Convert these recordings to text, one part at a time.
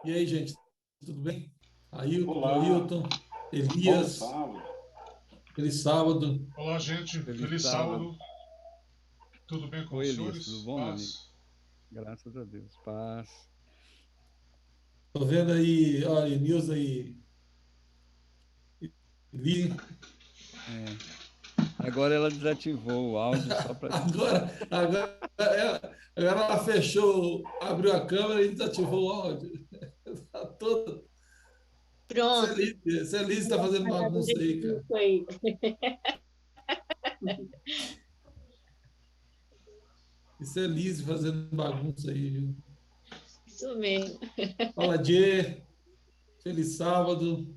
E aí, gente, tudo bem? Ailton, Olá, Ailton, bom Elias, sábado. feliz sábado. Olá, gente. Feliz Feliz sábado. sábado. Tudo bem com Oi, os Elias, tudo senhores? bom, meu amigo? Paz? Graças a Deus. Paz. Tô vendo aí, olha, Nilza aí, Li, É, agora ela desativou o áudio só para. agora ela fechou, abriu a câmera e desativou o áudio. Tá todo. Pronto, Celise está fazendo bagunça aí, cara. isso aí. Isso é Lise fazendo bagunça aí, viu? Isso mesmo. Fala, Dê, feliz sábado.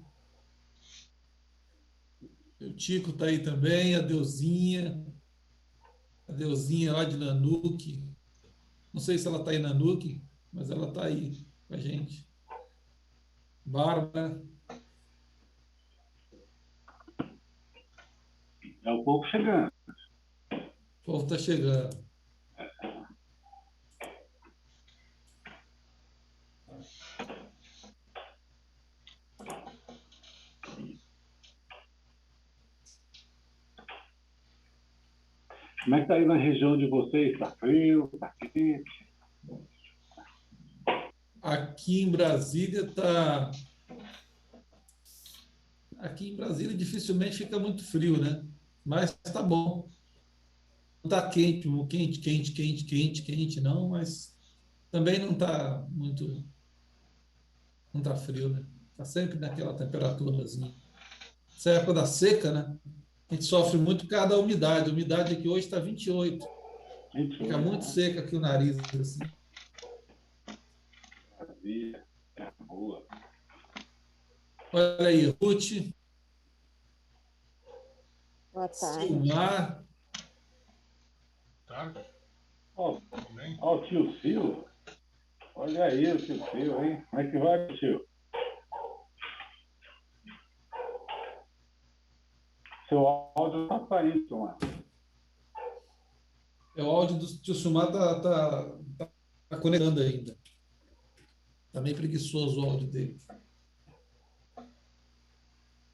O Tico tá aí também, a Deusinha lá de Nanuque. Não sei se ela está aí na Nuke, mas ela está aí com a gente. Bárbara, É o povo chegando. o povo está chegando. Como é que tá aí na região de vocês? Tá frio? Tá quente? Aqui em Brasília está. Aqui em Brasília dificilmente fica muito frio, né? Mas está bom. Não está quente, quente, não, mas também não está muito. Não está frio, né? Está sempre naquela temperaturazinha. Essa é a época da seca, né? A gente sofre muito por causa da umidade. A umidade aqui hoje está 28. Fica 28, muito né? seca aqui o nariz, assim. Maravilha. É boa. Olha aí, Ruth, Boa tarde. Silmar, Tarde? Ó, Tudo bem? ó o tio Sil. Olha aí o tio Sil, hein? Como é que vai, tio? Seu áudio tá saindo, mano. é o áudio do tio Silmar tá conectando ainda. Tá meio preguiçoso o áudio dele.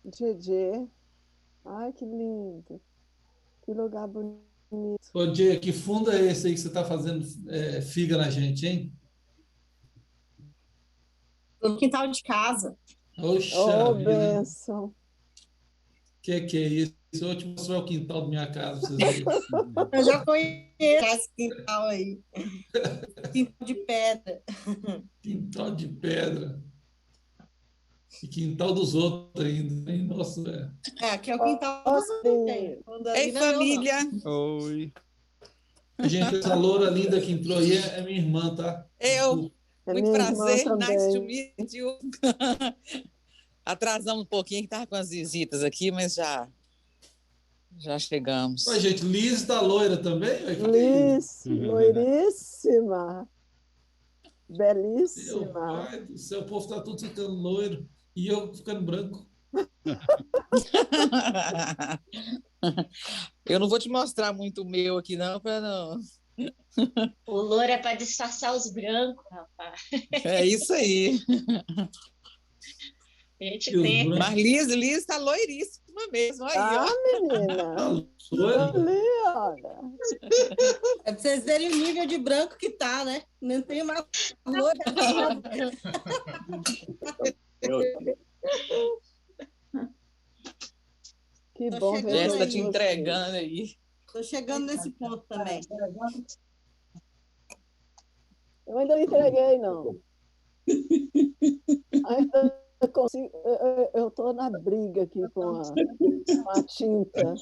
GG. Ai, que lindo. Que lugar bonito. Ô, Diego, que fundo é esse aí que você está fazendo figa na gente, hein? No quintal de casa. Oxa Oh, vida, bênção. que é isso? Eu vou te mostrar o quintal da minha casa para vocês verem. Eu já conheço esse quintal aí. Quintal de pedra. Quintal de pedra. E quintal dos outros ainda, hein? Nossa, velho. Aqui é o quintal dos Olha, outros. Ei, família! Oi. Gente, essa loura linda que entrou aí é minha irmã, tá? Eu, é muito minha irmã prazer, nice to também. meet you. Atrasamos um pouquinho, que estava com as visitas aqui, mas já chegamos. Oi, gente, Liz tá loira também? Ué, que é isso? Loiríssima. Meu Belíssima. pai do céu, o povo tá tudo ficando loiro e eu ficando branco. Eu não vou te mostrar muito o meu aqui, não, para não. O louro é para disfarçar os brancos, rapaz. É isso aí. A gente E os tem. brancos Mas Liz está loiríssima mesmo. Aí, Ah, ó. menina. tá loiro. Ali, olha. É pra vocês verem o nível de branco que tá, né? Não tem mais loira. Que Tô bom chegando ver Jéssica todos te vocês. entregando aí. Tô chegando nesse ponto também. Eu ainda não entreguei, não. Ainda consigo. Eu estou na briga aqui com a tinta.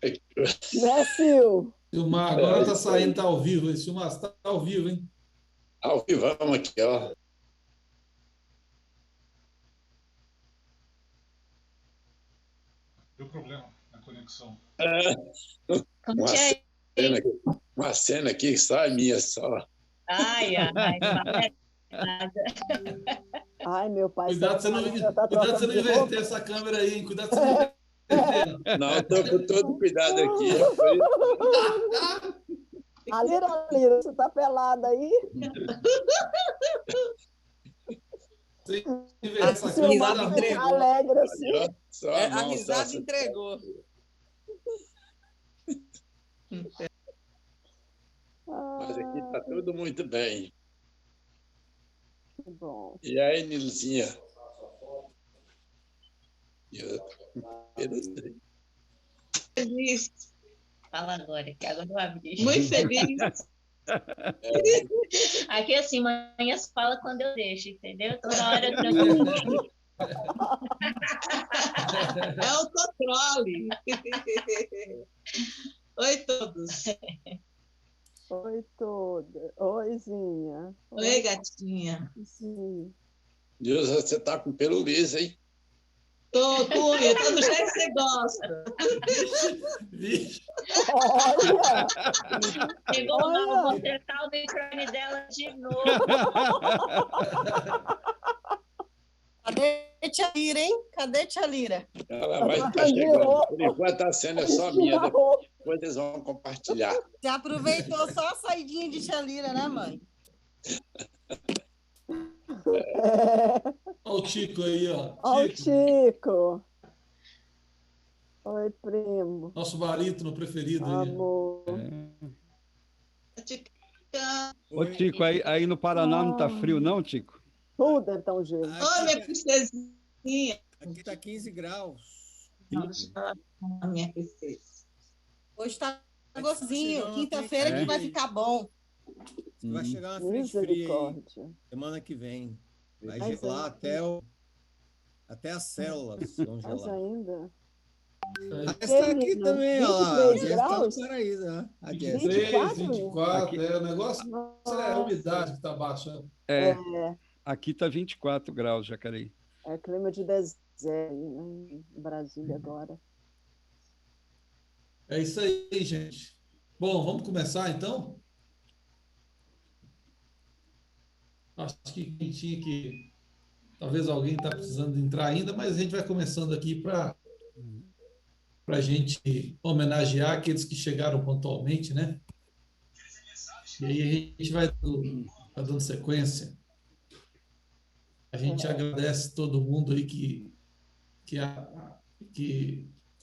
Né, Sil? Silmar, agora tá saindo, tá ao vivo. Silmar, você tá ao vivo, hein? Ao vivo, vamos aqui, ó. Deu problema na conexão. Conte aí. Uma cena aqui só minha, só. Ai, não é nada. Ai, meu pai. Cuidado pra você não, já tá cuidado pra você trocando não de inverter roupa. essa câmera aí, hein? Cuidado pra você não inverter. Não, estou com todo cuidado aqui. A Lira, você tá pelada aí? Sem ver A essa Se o risada câmera. Marcos entregou. alegra Ali, assim. ó, só A mão, risada só- entregou. Mas aqui Ah, está tudo muito bem. que bom. E aí, Nilzinha? Eu não sei. Feliz. Fala agora, que agora eu abri. Muito feliz. Aqui, assim, manhãs fala quando eu deixo, entendeu? Toda hora eu tranquilo. É o controle. Oi, todos. Oi, toda. Oi, Zinha. Oi, gatinha. Sim. Deus, você está com pelo liso, hein? Tô, Cunha, tô do jeito que você gosta. Vixe, Olha! Chegou mal, Olha! vou tretar o microfone dela de novo. Cadê Tia Lira, hein? Cadê Tia Lira? Ela vai estar Tá de chegando. roupa. Por enquanto a cena é só minha, depois eles vão compartilhar. Você aproveitou só a saidinha de Tia Lira, né, mãe? É. olha o Tico aí, ó. Ó o Tico, Chico. Oi, primo. nosso barítono preferido aí. Amor. Ô, Tico, aí no Paraná não tá frio, não, Tico? Tudo deve estar um gelo. Oi, minha princesinha. Aqui tá 15 graus. A minha princesa. Hoje tá gostosinho. chegando Quinta-feira uma que vai frente ficar bom. Vai chegar uma frente fria aí, Misericórdia. semana que vem. Vai Mas gelar até as células vão Mas gelar. ainda. A Jess tá aqui Menina, também, ó lá. A 23 Jess tá no graus? paraíso, ó. A Jess. 23, 24? 24, o negócio é a Nossa. umidade que está baixa. É, É, aqui tá 24 graus, Jacareí. é clima de deserto, né, em Brasília agora. É isso aí, gente. Bom, vamos começar então? Acho que quem tinha que. Talvez alguém está precisando entrar ainda, mas a gente vai começando aqui para a gente homenagear aqueles que chegaram pontualmente, né? E aí a gente vai dando sequência. A gente agradece todo mundo aí que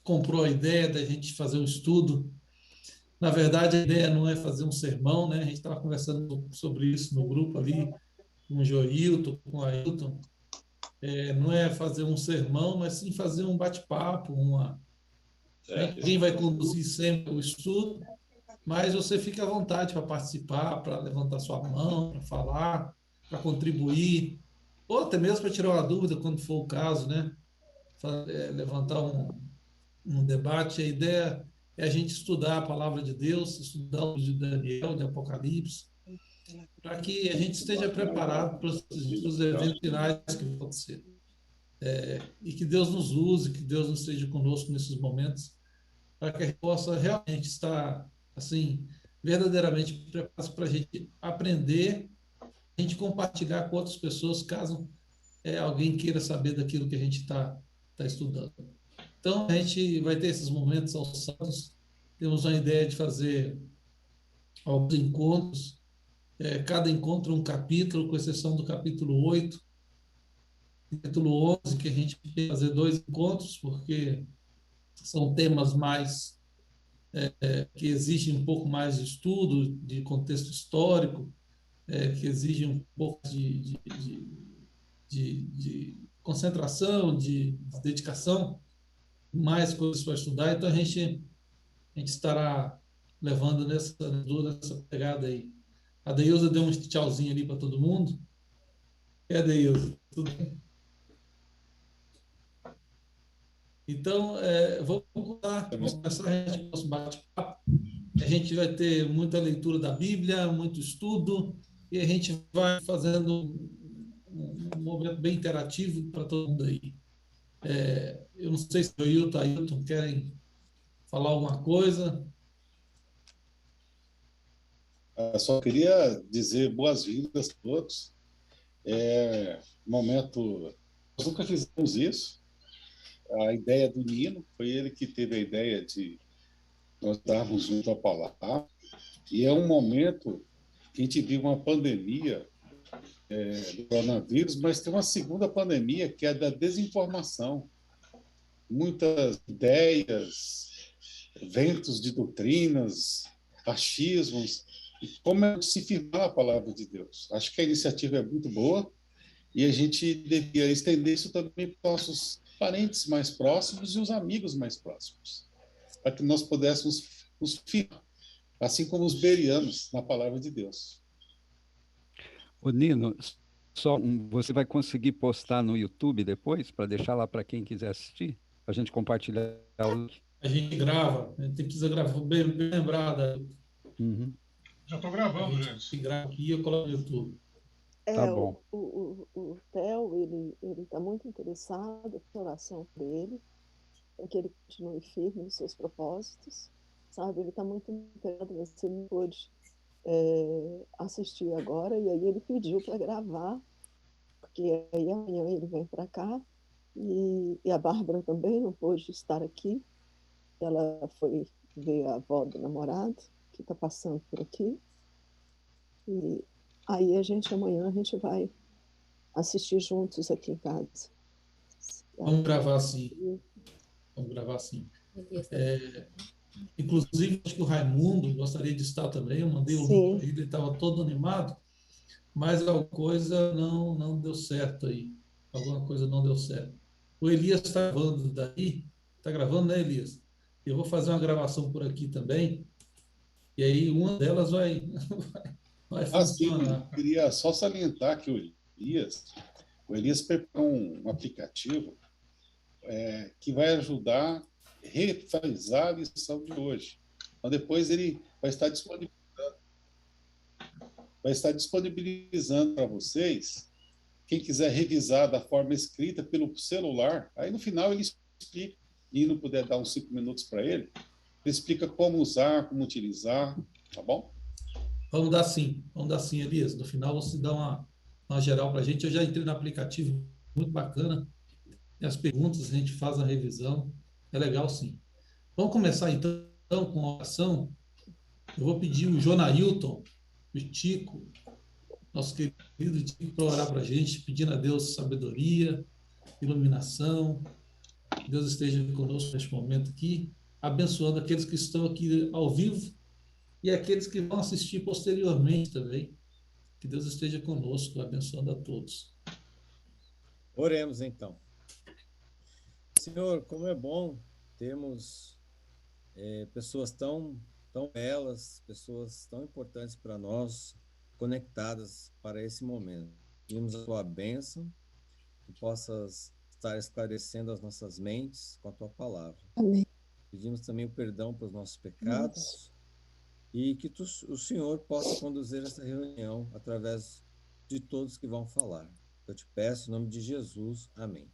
comprou a ideia da gente fazer um estudo. Na verdade, a ideia não é fazer um sermão, né? A gente estava conversando sobre isso no grupo ali, com o Joilton, com o Ailton. Não é fazer um sermão, mas sim fazer um bate-papo, Ninguém vai conduzir sempre o estudo, mas você fica à vontade para participar, para levantar sua mão, para falar, para contribuir, ou até mesmo para tirar uma dúvida, quando for o caso, né? Levantar um debate. A ideia é a gente estudar a palavra de Deus, estudar o livro de Daniel, de Apocalipse, para que a gente esteja preparado para os eventos finais que vão acontecer. E que Deus nos use, que Deus nos esteja conosco nesses momentos, para que a gente possa realmente estar, assim, verdadeiramente preparados para a gente aprender, a gente compartilhar com outras pessoas, caso alguém queira saber daquilo que a gente está estudando. Então, a gente vai ter esses momentos aos sábados. Temos uma ideia de fazer alguns encontros, cada encontro um capítulo, com exceção do capítulo 8, capítulo 11, que a gente vai fazer 2 encontros, porque são temas mais que exigem um pouco mais de estudo, de contexto histórico, que exigem um pouco de concentração, de dedicação, mais coisas para estudar. Então, a gente estará levando nessa pegada aí. A Deilza deu um tchauzinho ali para todo mundo. Deilza? Tudo bem? Então, vamos começar a gente nosso bate-papo. A gente vai ter muita leitura da Bíblia, muito estudo, e a gente vai fazendo um momento bem interativo para todo mundo aí. Eu não sei se o Ailton e Ailton querem falar alguma coisa. Só queria dizer boas-vindas a todos. Momento, nós nunca fizemos isso. A ideia do Nino, foi ele que teve a ideia de nós darmos junto a palavra. E é um momento que a gente vive uma pandemia do coronavírus, mas tem uma segunda pandemia, que é da desinformação. Muitas ideias, ventos de doutrinas, achismos, e como é se firmar a palavra de Deus. Acho que a iniciativa é muito boa e a gente devia estender isso também para os nossos parentes mais próximos e os amigos mais próximos, para que nós pudéssemos nos firmar, assim como os bereanos, na palavra de Deus. Ô, Nino, você vai conseguir postar no YouTube depois, para deixar lá para quem quiser assistir? Para a gente compartilhar o link? A gente grava, a gente precisa gravar, bem lembrada. Uhum. Já estou gravando, gente. Se grava aqui e eu coloco no YouTube. Tá bom. O Theo, ele está muito interessado na oração dele, para que ele continue firme nos seus propósitos, sabe? Ele está muito interessado, você não pôde assistir agora, e aí ele pediu para gravar, porque aí amanhã ele vem para cá, e a Bárbara também não pôde estar aqui, ela foi ver a avó do namorado, que está passando por aqui, e aí amanhã a gente vai assistir juntos aqui em casa. Vamos gravar sim. Vamos gravar sim. Inclusive, acho que o Raimundo gostaria de estar também. Eu mandei o link para ele estava todo animado, mas alguma coisa não deu certo aí. Alguma coisa não deu certo. O Elias está gravando daí. Está gravando, né, Elias? Eu vou fazer uma gravação por aqui também. E aí uma delas vai funcionar. Eu queria só salientar que o Elias preparou um aplicativo que vai ajudar a refazer a lição de hoje. Então, depois ele vai estar disponibilizando para vocês, quem quiser revisar da forma escrita pelo celular, aí no final ele explica, e não puder dar uns 5 minutos para ele explica como usar, como utilizar, tá bom? Vamos dar sim, Elias. No final você dá uma geral para a gente. Eu já entrei no aplicativo, muito bacana. E as perguntas, a gente faz a revisão. É legal, sim. Vamos começar, então, com a oração. Eu vou pedir o Jonailton, o Tico, nosso querido Tico, para orar para a gente, pedindo a Deus sabedoria, iluminação. Que Deus esteja conosco neste momento aqui, abençoando aqueles que estão aqui ao vivo e aqueles que vão assistir posteriormente também. Que Deus esteja conosco, abençoando a todos. Oremos, então. Senhor, como é bom termos pessoas tão belas, pessoas tão importantes para nós, conectadas para esse momento. Pedimos a tua bênção, que possas estar esclarecendo as nossas mentes com a tua palavra. Amém. Pedimos também o perdão pelos nossos pecados e que o Senhor possa conduzir essa reunião através de todos que vão falar. Eu te peço, em nome de Jesus. Amém.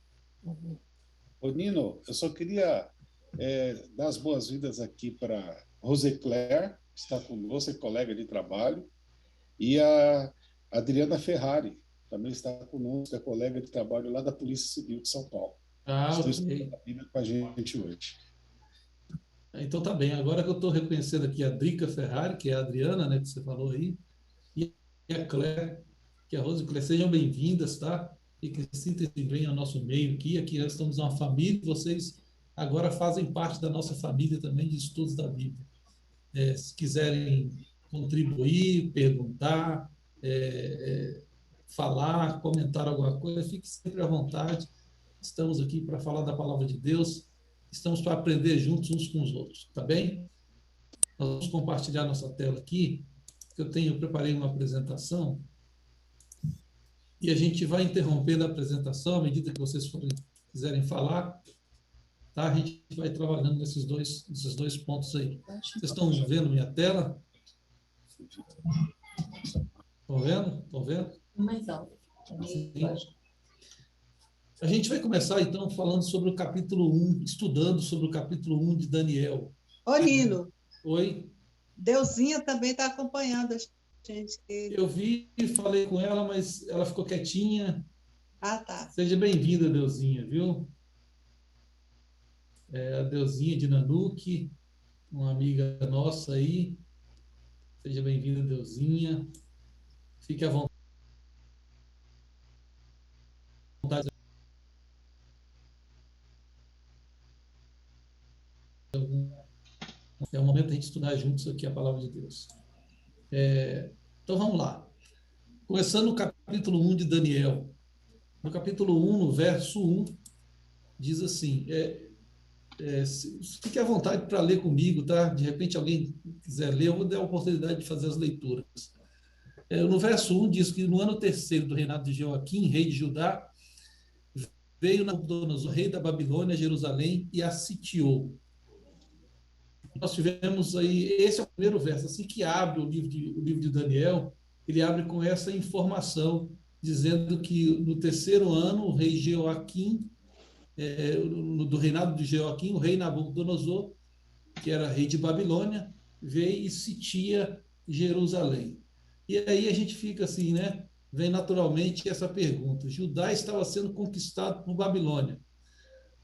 Ô, Nino, eu só queria dar as boas-vindas aqui para Roseclaire, que está conosco, é colega de trabalho, e a Adriana Ferrari, também está conosco, é colega de trabalho lá da Polícia Civil de São Paulo. Ok. Com a gente hoje. Então tá bem. Agora que eu estou reconhecendo aqui a Drica Ferrari, que é a Adriana, né, que você falou aí, e a Claire, que é a Roseclaire, sejam bem-vindas, tá? E que sintam-se bem ao nosso meio aqui. Aqui nós estamos uma família, vocês agora fazem parte da nossa família também de estudos da Bíblia. Se quiserem contribuir, perguntar, falar, comentar alguma coisa, fique sempre à vontade. Estamos aqui para falar da palavra de Deus, estamos para aprender juntos uns com os outros, tá bem? Nós vamos compartilhar nossa tela aqui, que eu preparei uma apresentação, e a gente vai interrompendo a apresentação à medida que vocês quiserem falar, tá? A gente vai trabalhando nesses dois pontos aí. Vocês estão vendo minha tela? Estão vendo? Estão vendo? Mais alto. Sim. A gente vai começar, então, falando sobre o capítulo 1, estudando sobre o capítulo 1 de Daniel. Ô, Nino. Oi? Deusinha também está acompanhando a gente. Eu vi e falei com ela, mas ela ficou quietinha. Ah, tá. Seja bem-vinda, Deusinha, viu? A Deusinha de Nanuque, uma amiga nossa aí. Seja bem-vinda, Deusinha. Fique à vontade. É o momento da gente estudar juntos aqui a palavra de Deus. Então vamos lá. Começando no capítulo 1 de Daniel. No capítulo 1, no verso 1, diz assim, fique à vontade para ler comigo, tá? De repente alguém quiser ler, eu vou dar a oportunidade de fazer as leituras. No verso 1 diz que no ano terceiro do reinado de Joaquim, rei de Judá, veio Nabucodonosor, rei da Babilônia, a Jerusalém e a sitiou. Nós tivemos aí, esse é o primeiro verso, assim que abre o livro de Daniel, ele abre com essa informação, dizendo que no terceiro ano, o rei Jeoaquim, do reinado de Jeoaquim, o rei Nabucodonosor, que era rei de Babilônia, veio e sitia Jerusalém. E aí a gente fica assim, né? Vem naturalmente essa pergunta. Judá estava sendo conquistado por Babilônia.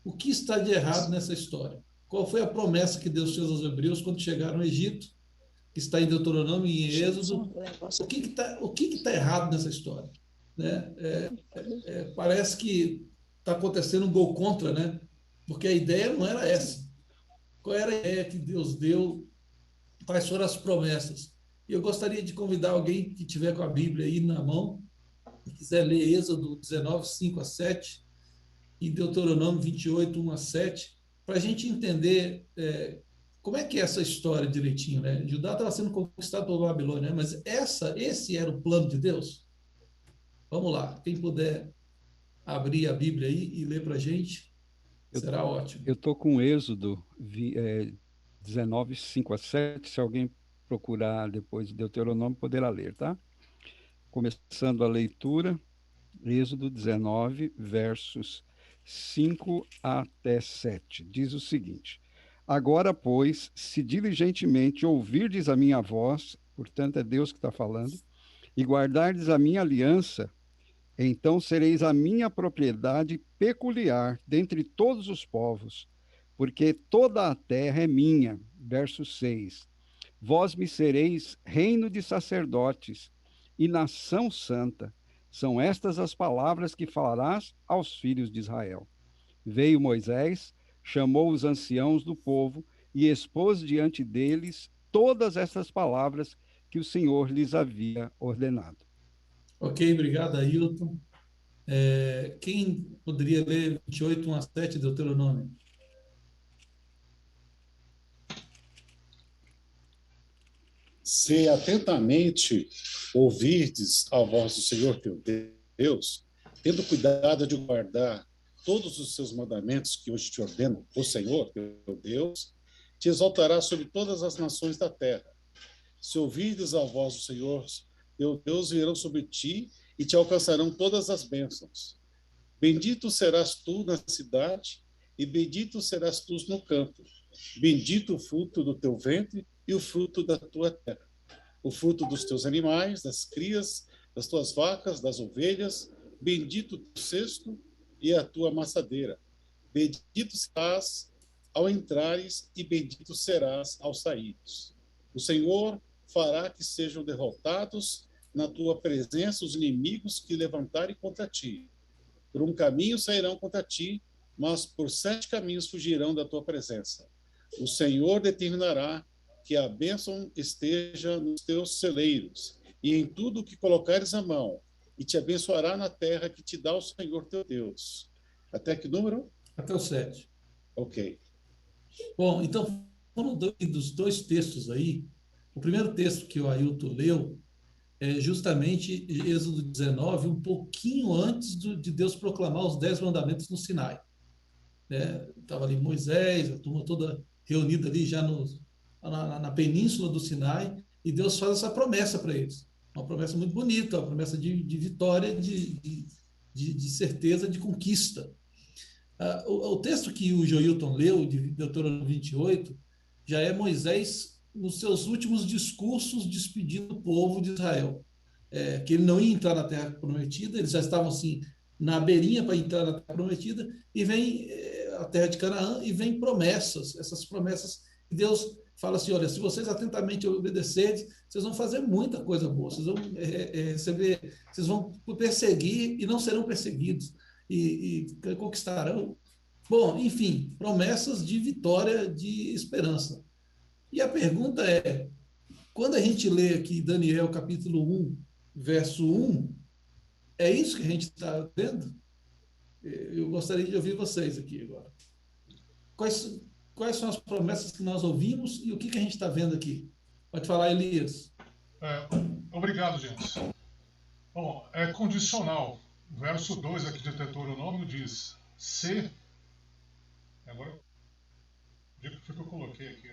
O que está de errado nessa história? Qual foi a promessa que Deus fez aos hebreus quando chegaram ao Egito, que está em Deuteronômio e em Êxodo? O que está errado nessa história? Né? Parece que está acontecendo um gol contra, né? Porque a ideia não era essa. Qual era a ideia que Deus deu? Quais foram as promessas? E eu gostaria de convidar alguém que tiver com a Bíblia aí na mão, e quiser ler Êxodo 19, 5 a 7, e Deuteronômio 28, 1 a 7, para a gente entender como é que é essa história direitinho, né? Judá estava sendo conquistado por Babilônia, né? Mas esse era o plano de Deus? Vamos lá, quem puder abrir a Bíblia aí e ler para a gente, será ótimo. Eu estou com Êxodo 19, 5 a 7, se alguém procurar depois de Deuteronômio, poderá ler, tá? Começando a leitura, Êxodo 19, versos 5 até 7. Diz o seguinte: Agora, pois, se diligentemente ouvirdes a minha voz, portanto é Deus que está falando, e guardardes a minha aliança, então sereis a minha propriedade peculiar dentre todos os povos, porque toda a terra é minha. Verso 6. Vós me sereis reino de sacerdotes e nação santa. São estas as palavras que falarás aos filhos de Israel. Veio Moisés, chamou os anciãos do povo e expôs diante deles todas essas palavras que o Senhor lhes havia ordenado. Ok, obrigado, Ailton. Quem poderia ler 28, 1 a 7, Deuteronômio? Se atentamente ouvirdes a voz do Senhor teu Deus, tendo cuidado de guardar todos os seus mandamentos que hoje te ordeno, o Senhor teu Deus, te exaltará sobre todas as nações da terra. Se ouvirdes a voz do Senhor teu Deus, virão sobre ti e te alcançarão todas as bênçãos. Bendito serás tu na cidade e bendito serás tu no campo. Bendito o fruto do teu ventre e o fruto da tua terra, o fruto dos teus animais, das crias, das tuas vacas, das ovelhas, bendito o teu cesto e a tua amassadeira. Bendito serás ao entrares e bendito serás ao saíres. O Senhor fará que sejam derrotados na tua presença os inimigos que levantarem contra ti. Por um caminho sairão contra ti, mas por 7 caminhos fugirão da tua presença. O Senhor determinará que a bênção esteja nos teus celeiros e em tudo que colocares a mão, e te abençoará na terra que te dá o Senhor teu Deus. Até que número? Até o 7. Ok. Bom, então, foram dos dois textos aí. O primeiro texto que o Ailton leu é justamente Êxodo 19, um pouquinho antes de Deus proclamar os 10 mandamentos no Sinai. Estava ali Moisés, a turma toda reunida ali já na península do Sinai, e Deus faz essa promessa para eles. Uma promessa muito bonita, uma promessa de vitória, de certeza, de conquista. O texto que o Joilton leu, de Deuteronômio 28, já é Moisés nos seus últimos discursos despedindo o povo de Israel. Que ele não ia entrar na Terra Prometida, eles já estavam assim na beirinha para entrar na Terra Prometida, e vem a Terra de Canaã, e vem promessas, essas promessas que Deus fala assim: olha, se vocês atentamente obedecerem, vocês vão fazer muita coisa boa, vocês vão receber, vocês vão perseguir e não serão perseguidos, e conquistarão. Bom, enfim, promessas de vitória, de esperança. E a pergunta é, quando a gente lê aqui Daniel capítulo 1, verso 1, é isso que a gente está vendo? Eu gostaria de ouvir vocês aqui agora. Quais, quais são as promessas que nós ouvimos e o que a gente está vendo aqui? Pode falar, Elias. Obrigado, gente. Bom, é condicional. O verso 2 aqui de Deuteronômio diz: se. Agora, onde que foi que eu coloquei aqui?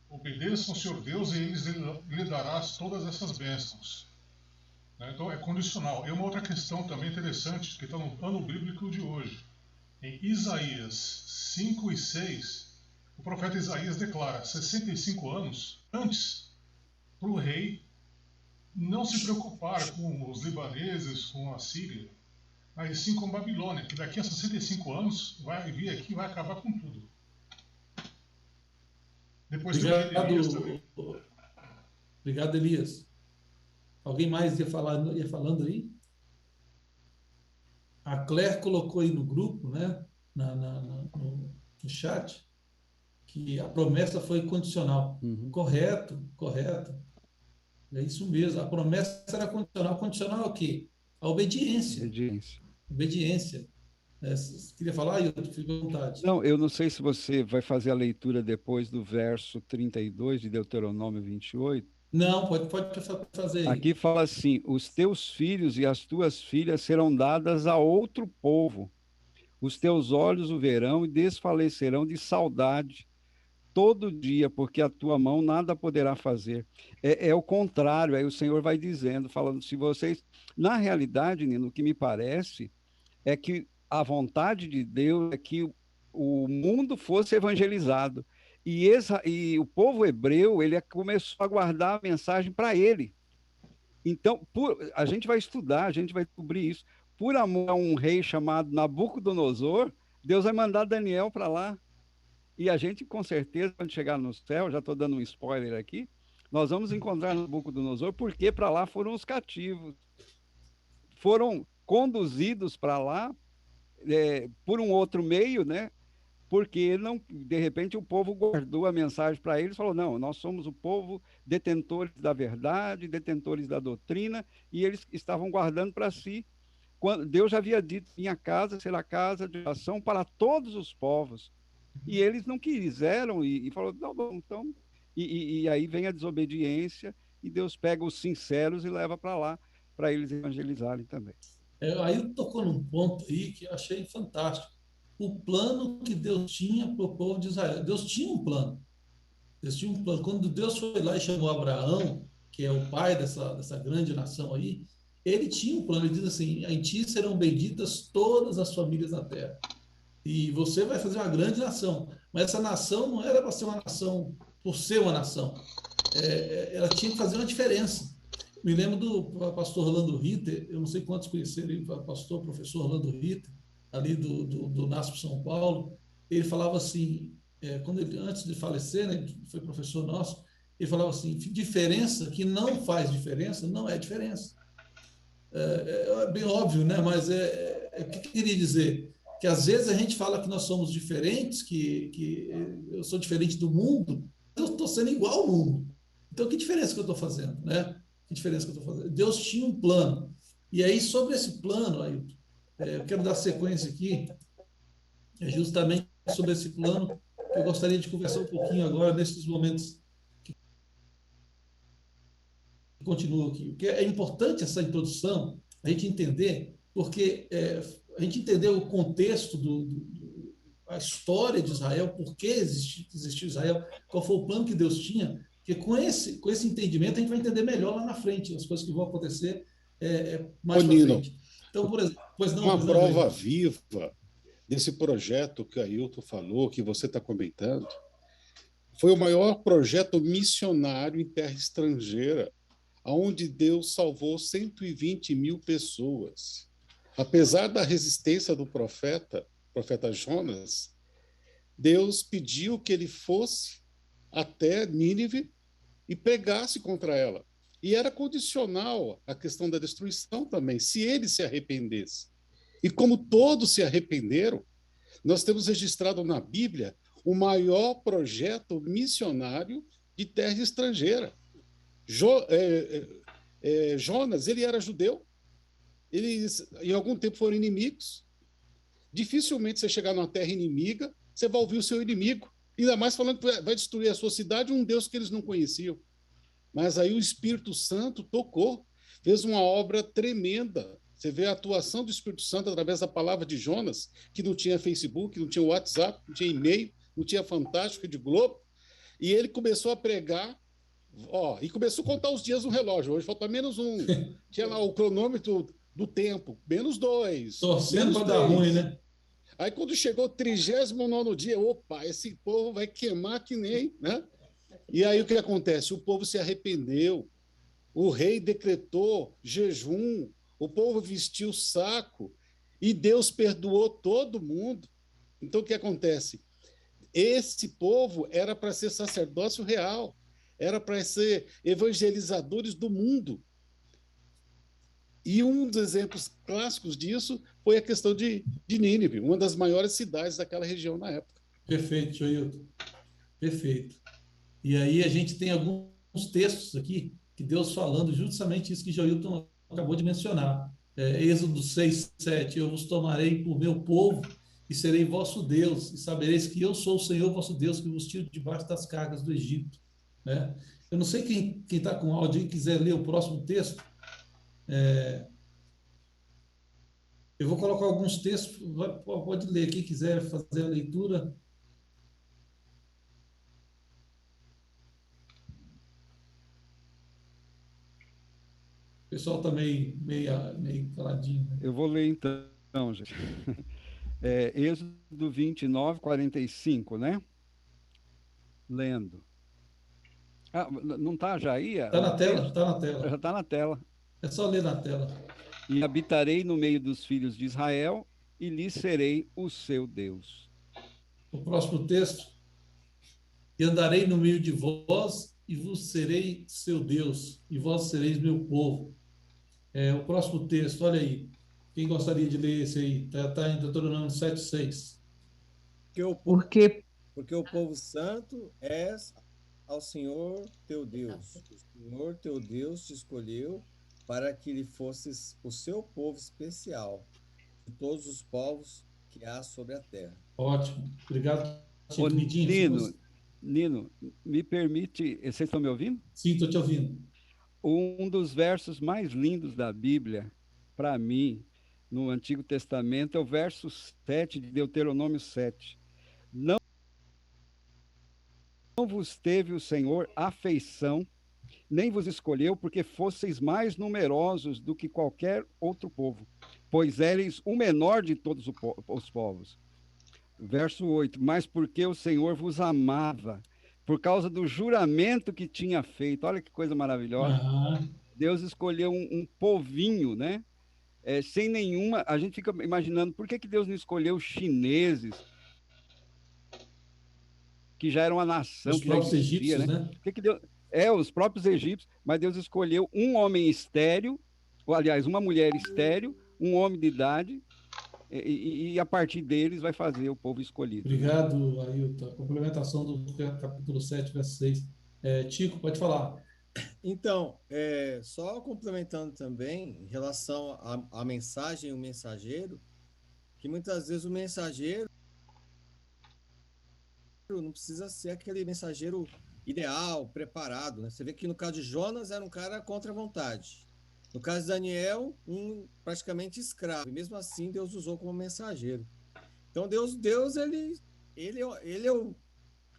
Obedeçam ao Senhor Deus e eles lhe darás todas essas bênçãos. Então é condicional. E uma outra questão também interessante, que está no plano bíblico de hoje. Em Isaías 5 e 6, o profeta Isaías declara 65 anos antes para o rei não se preocupar com os libaneses, com a Síria, mas sim com a Babilônia, que daqui a 65 anos vai vir aqui e vai acabar com tudo. Depois Obrigado, Elias também. Obrigado, Elias. Alguém mais ia falando aí? A Claire colocou aí no grupo, né, no chat, que a promessa foi condicional. Correto, correto. É isso mesmo. A promessa era condicional. Condicional ao quê? A obediência. Obediência. Você queria falar, Ailton? Fique à vontade. Não, eu não sei se você vai fazer a leitura depois do verso 32 de Deuteronômio 28. Não, pode fazer aí. Aqui fala assim: os teus filhos e as tuas filhas serão dadas a outro povo. Os teus olhos o verão e desfalecerão de saudade todo dia, porque a tua mão nada poderá fazer. É o contrário, aí o Senhor vai dizendo, falando, se vocês... Na realidade, Nino, o que me parece é que a vontade de Deus é que o mundo fosse evangelizado. E o povo hebreu, ele começou a guardar a mensagem para ele. Então, a gente vai estudar, a gente vai descobrir isso. Por amor a um rei chamado Nabucodonosor, Deus vai mandar Daniel para lá. E a gente, com certeza, quando chegar no céu, já estou dando um spoiler aqui, nós vamos encontrar Nabucodonosor, porque para lá foram os cativos. Foram conduzidos para lá por um outro meio, né? Porque não, de repente o povo guardou a mensagem para eles, falou, não, nós somos o povo detentores da verdade, detentores da doutrina, e eles estavam guardando para si. Quando Deus já havia dito, minha casa será casa de oração para todos os povos. E eles não quiseram e falou, não, bom, então... E aí vem a desobediência e Deus pega os sinceros e leva para lá, para eles evangelizarem também. Aí tocou num ponto aí que eu achei fantástico. O plano que Deus tinha para o povo de Israel. Deus tinha um plano. Deus tinha um plano. Quando Deus foi lá e chamou Abraão, que é o pai dessa grande nação aí, ele tinha um plano. Ele diz assim, em ti serão benditas todas as famílias da terra. E você vai fazer uma grande nação. Mas essa nação não era para ser uma nação por ser uma nação. Ela tinha que fazer uma diferença. Me lembro do pastor Orlando Ritter, eu não sei quantos conheceram ele, pastor, professor Orlando Ritter, ali do NASP São Paulo. Ele falava assim, quando ele, antes de falecer, né, foi professor nosso, ele falava assim, diferença que não faz diferença, não é diferença. É bem óbvio, né? Mas o que eu queria dizer? Que às vezes a gente fala que nós somos diferentes, que eu sou diferente do mundo, eu estou sendo igual ao mundo. Então, que diferença que eu estou fazendo, né? Que diferença que eu estou fazendo? Deus tinha um plano. E aí, sobre esse plano, Ailton, eu quero dar sequência aqui, justamente sobre esse plano, que eu gostaria de conversar um pouquinho agora, nesses momentos que continuam aqui. Porque é importante essa introdução, a gente entender, porque a gente entender o contexto a história de Israel, por que existiu Israel, qual foi o plano que Deus tinha, porque com esse entendimento a gente vai entender melhor lá na frente, as coisas que vão acontecer mais para frente. Então, por exemplo, uma prova viva desse projeto que a Ailton falou, que você está comentando, foi o maior projeto missionário em terra estrangeira, onde Deus salvou 120 mil pessoas. Apesar da resistência do profeta Jonas, Deus pediu que ele fosse até Nínive e pregasse contra ela. E era condicional a questão da destruição também, se ele se arrependesse. E como todos se arrependeram, nós temos registrado na Bíblia o maior projeto missionário de terra estrangeira. Jonas, ele era judeu, eles em algum tempo foram inimigos. Dificilmente você chegar numa terra inimiga, você vai ouvir o seu inimigo, ainda mais falando que vai destruir a sua cidade um Deus que eles não conheciam. Mas aí o Espírito Santo tocou, fez uma obra tremenda. Você vê a atuação do Espírito Santo através da palavra de Jonas, que não tinha Facebook, não tinha WhatsApp, não tinha e-mail, não tinha Fantástico de Globo, e ele começou a pregar, e começou a contar os dias no relógio. Hoje falta menos um. Tinha lá o cronômetro do tempo, -2. Torcendo para dar ruim, né? Aí quando chegou o 39º dia, opa, esse povo vai queimar que nem, né? E aí o que acontece? O povo se arrependeu, o rei decretou jejum, o povo vestiu saco e Deus perdoou todo mundo. Então o que acontece? Esse povo era para ser sacerdócio real, era para ser evangelizadores do mundo. E um dos exemplos clássicos disso foi a questão de Nínive, uma das maiores cidades daquela região na época. Perfeito, Joilton. Perfeito. E aí a gente tem alguns textos aqui que Deus falando justamente isso que Joilton acabou de mencionar. Êxodo 6, 7, eu vos tomarei por meu povo e serei vosso Deus, e sabereis que eu sou o Senhor vosso Deus, que vos tiro debaixo das cargas do Egito. Né? Eu não sei quem está com áudio e quiser ler o próximo texto. Eu vou colocar alguns textos, pode ler, quem quiser fazer a leitura. O pessoal está meio caladinho. Né? Eu vou ler então, gente. Êxodo 29, 45, né? Lendo. Não está já aí? Está na tela, está na tela. Já está na tela. É só ler na tela. E habitarei no meio dos filhos de Israel e lhes serei o seu Deus. O próximo texto. E andarei no meio de vós e vos serei seu Deus, e vós sereis meu povo. O próximo texto, olha aí. Quem gostaria de ler esse aí? Está em Deuteronômio 7,6. Porque o povo santo é ao Senhor teu Deus. O Senhor teu Deus te escolheu para que lhe fosses o seu povo especial de todos os povos que há sobre a terra. Ótimo. Obrigado. Nino, me permite... Vocês estão me ouvindo? Sim, estou te ouvindo. Um dos versos mais lindos da Bíblia, para mim, no Antigo Testamento, é o verso 7 de Deuteronômio 7. Não vos teve o Senhor afeição, nem vos escolheu, porque fosseis mais numerosos do que qualquer outro povo, pois éreis o menor de todos os povos. Verso 8, mas porque o Senhor vos amava, por causa do juramento que tinha feito. Olha que coisa maravilhosa. Deus escolheu um povinho, né? Sem nenhuma... A gente fica imaginando, por que Deus não escolheu os chineses, que já eram uma nação, os próprios egípcios, né? Por que Deus... os próprios egípcios, mas Deus escolheu um homem estéril, ou, aliás, uma mulher estéril, um homem de idade, e a partir deles vai fazer o povo escolhido. Obrigado, Ailton. A complementação do capítulo 7, verso 6. Tico, pode falar. Então, só complementando também, em relação à mensagem e o mensageiro, que muitas vezes o mensageiro não precisa ser aquele mensageiro ideal, preparado. Né? Você vê que no caso de Jonas era um cara contra a vontade. No caso de Daniel, praticamente escravo. E mesmo assim, Deus usou como mensageiro. Então, Deus ele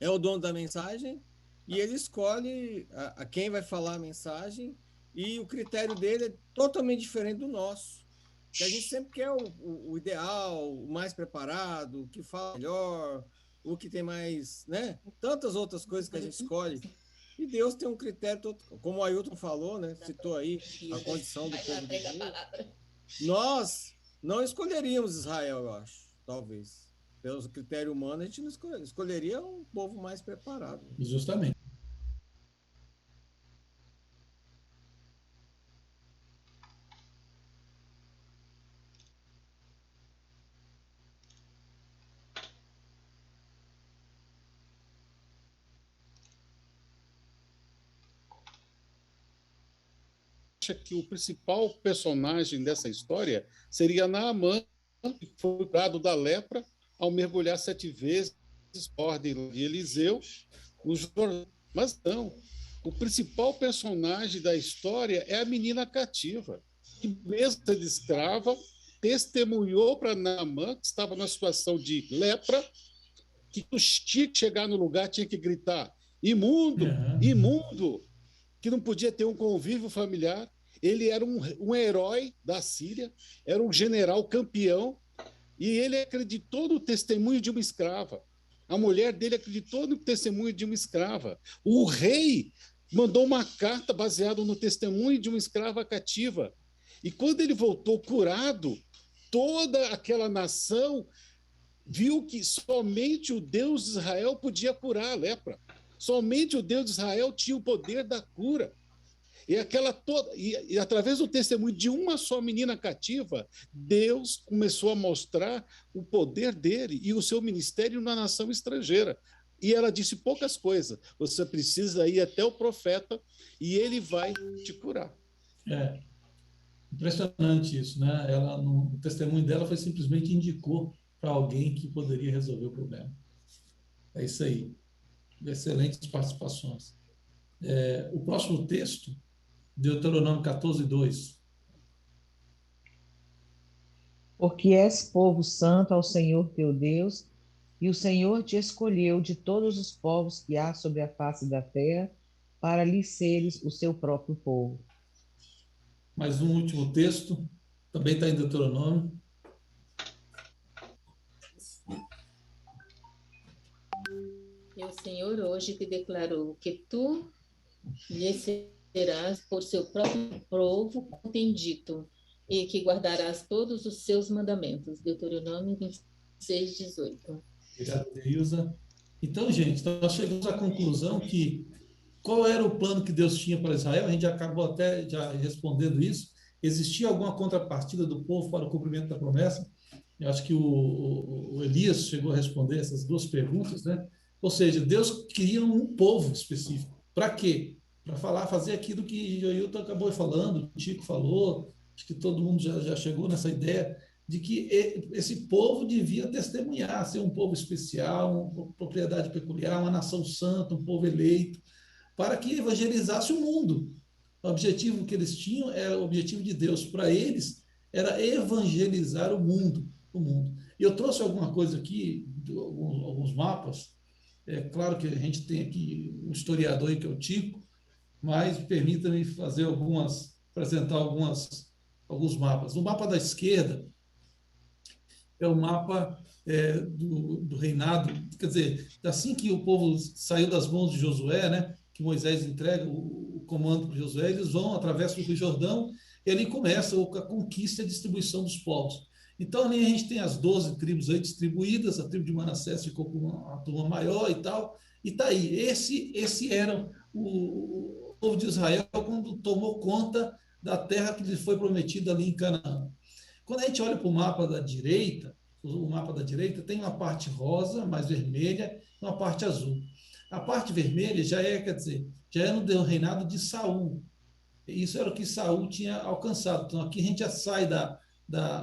é o dono da mensagem e ele escolhe a quem vai falar a mensagem, e o critério dele é totalmente diferente do nosso. Porque a gente sempre quer o ideal, o mais preparado, o que fala melhor, o que tem mais, né? Tantas outras coisas que a gente escolhe. E Deus tem um critério, como o Ailton falou, né? Citou aí a condição do povo de Deus. Nós não escolheríamos Israel, eu acho, talvez. Pelo critério humano, a gente não escolheria um povo mais preparado. Justamente. que o principal personagem dessa história seria Naamã, que foi curado da lepra ao mergulhar 7 vezes por ordem de Eliseu no Jordão. Mas não, o principal personagem da história é a menina cativa, que mesmo sendo escrava, testemunhou para Naamã, que estava numa situação de lepra, que tinha que chegar no lugar, tinha que gritar, imundo, imundo, que não podia ter um convívio familiar. Ele era um herói da Síria, era um general campeão, e ele acreditou no testemunho de uma escrava. A mulher dele acreditou no testemunho de uma escrava. O rei mandou uma carta baseada no testemunho de uma escrava cativa. E quando ele voltou curado, toda aquela nação viu que somente o Deus de Israel podia curar a lepra. Somente o Deus de Israel tinha o poder da cura. E através do testemunho de uma só menina cativa, Deus começou a mostrar o poder dele e o seu ministério na nação estrangeira. E ela disse poucas coisas. Você precisa ir até o profeta e ele vai te curar. É impressionante isso, né? O testemunho dela foi simplesmente indicou para alguém que poderia resolver o problema. É isso aí. Excelentes participações. O próximo texto, Deuteronômio 14:2. Porque és povo santo ao Senhor teu Deus, e o Senhor te escolheu de todos os povos que há sobre a face da terra, para lhe seres o seu próprio povo. Mais um último texto, também está em Deuteronômio. E o Senhor hoje te declarou que tu lhe serás por seu próprio povo, como tem dito, e que guardarás todos os seus mandamentos. Deuteronômio 26:18. Obrigado, Ilza. Então, gente, nós chegamos à conclusão que qual era o plano que Deus tinha para Israel? A gente acabou até já respondendo isso. Existia alguma contrapartida do povo para o cumprimento da promessa? Eu acho que o Elias chegou a responder essas duas perguntas, né? Ou seja, Deus queria um povo específico. Para quê? Para fazer aquilo que o Ailton acabou falando, o Chico falou, acho que todo mundo já chegou nessa ideia de que esse povo devia testemunhar, ser um povo especial, uma propriedade peculiar, uma nação santa, um povo eleito, para que evangelizasse o mundo. O objetivo que eles tinham era o objetivo de Deus. Para eles, era evangelizar o mundo. E eu trouxe alguma coisa aqui, alguns mapas. É claro que a gente tem aqui um historiador aí, que é o Tico, mas permita-me apresentar alguns mapas. O mapa da esquerda é o mapa do reinado, quer dizer, assim que o povo saiu das mãos de Josué, né, que Moisés entrega o comando para Josué, eles vão, atravessam o Rio Jordão, e ali começa a conquista e a distribuição dos povos. Então, ali a gente tem as 12 tribos aí distribuídas, a tribo de Manassés ficou com uma turma maior e tal, e está aí. Esse era o povo de Israel quando tomou conta da terra que lhe foi prometida ali em Canaã. Quando a gente olha para o mapa da direita tem uma parte rosa, mais vermelha, e uma parte azul. A parte vermelha já é no reinado de Saul. Isso era o que Saul tinha alcançado. Então, aqui a gente já sai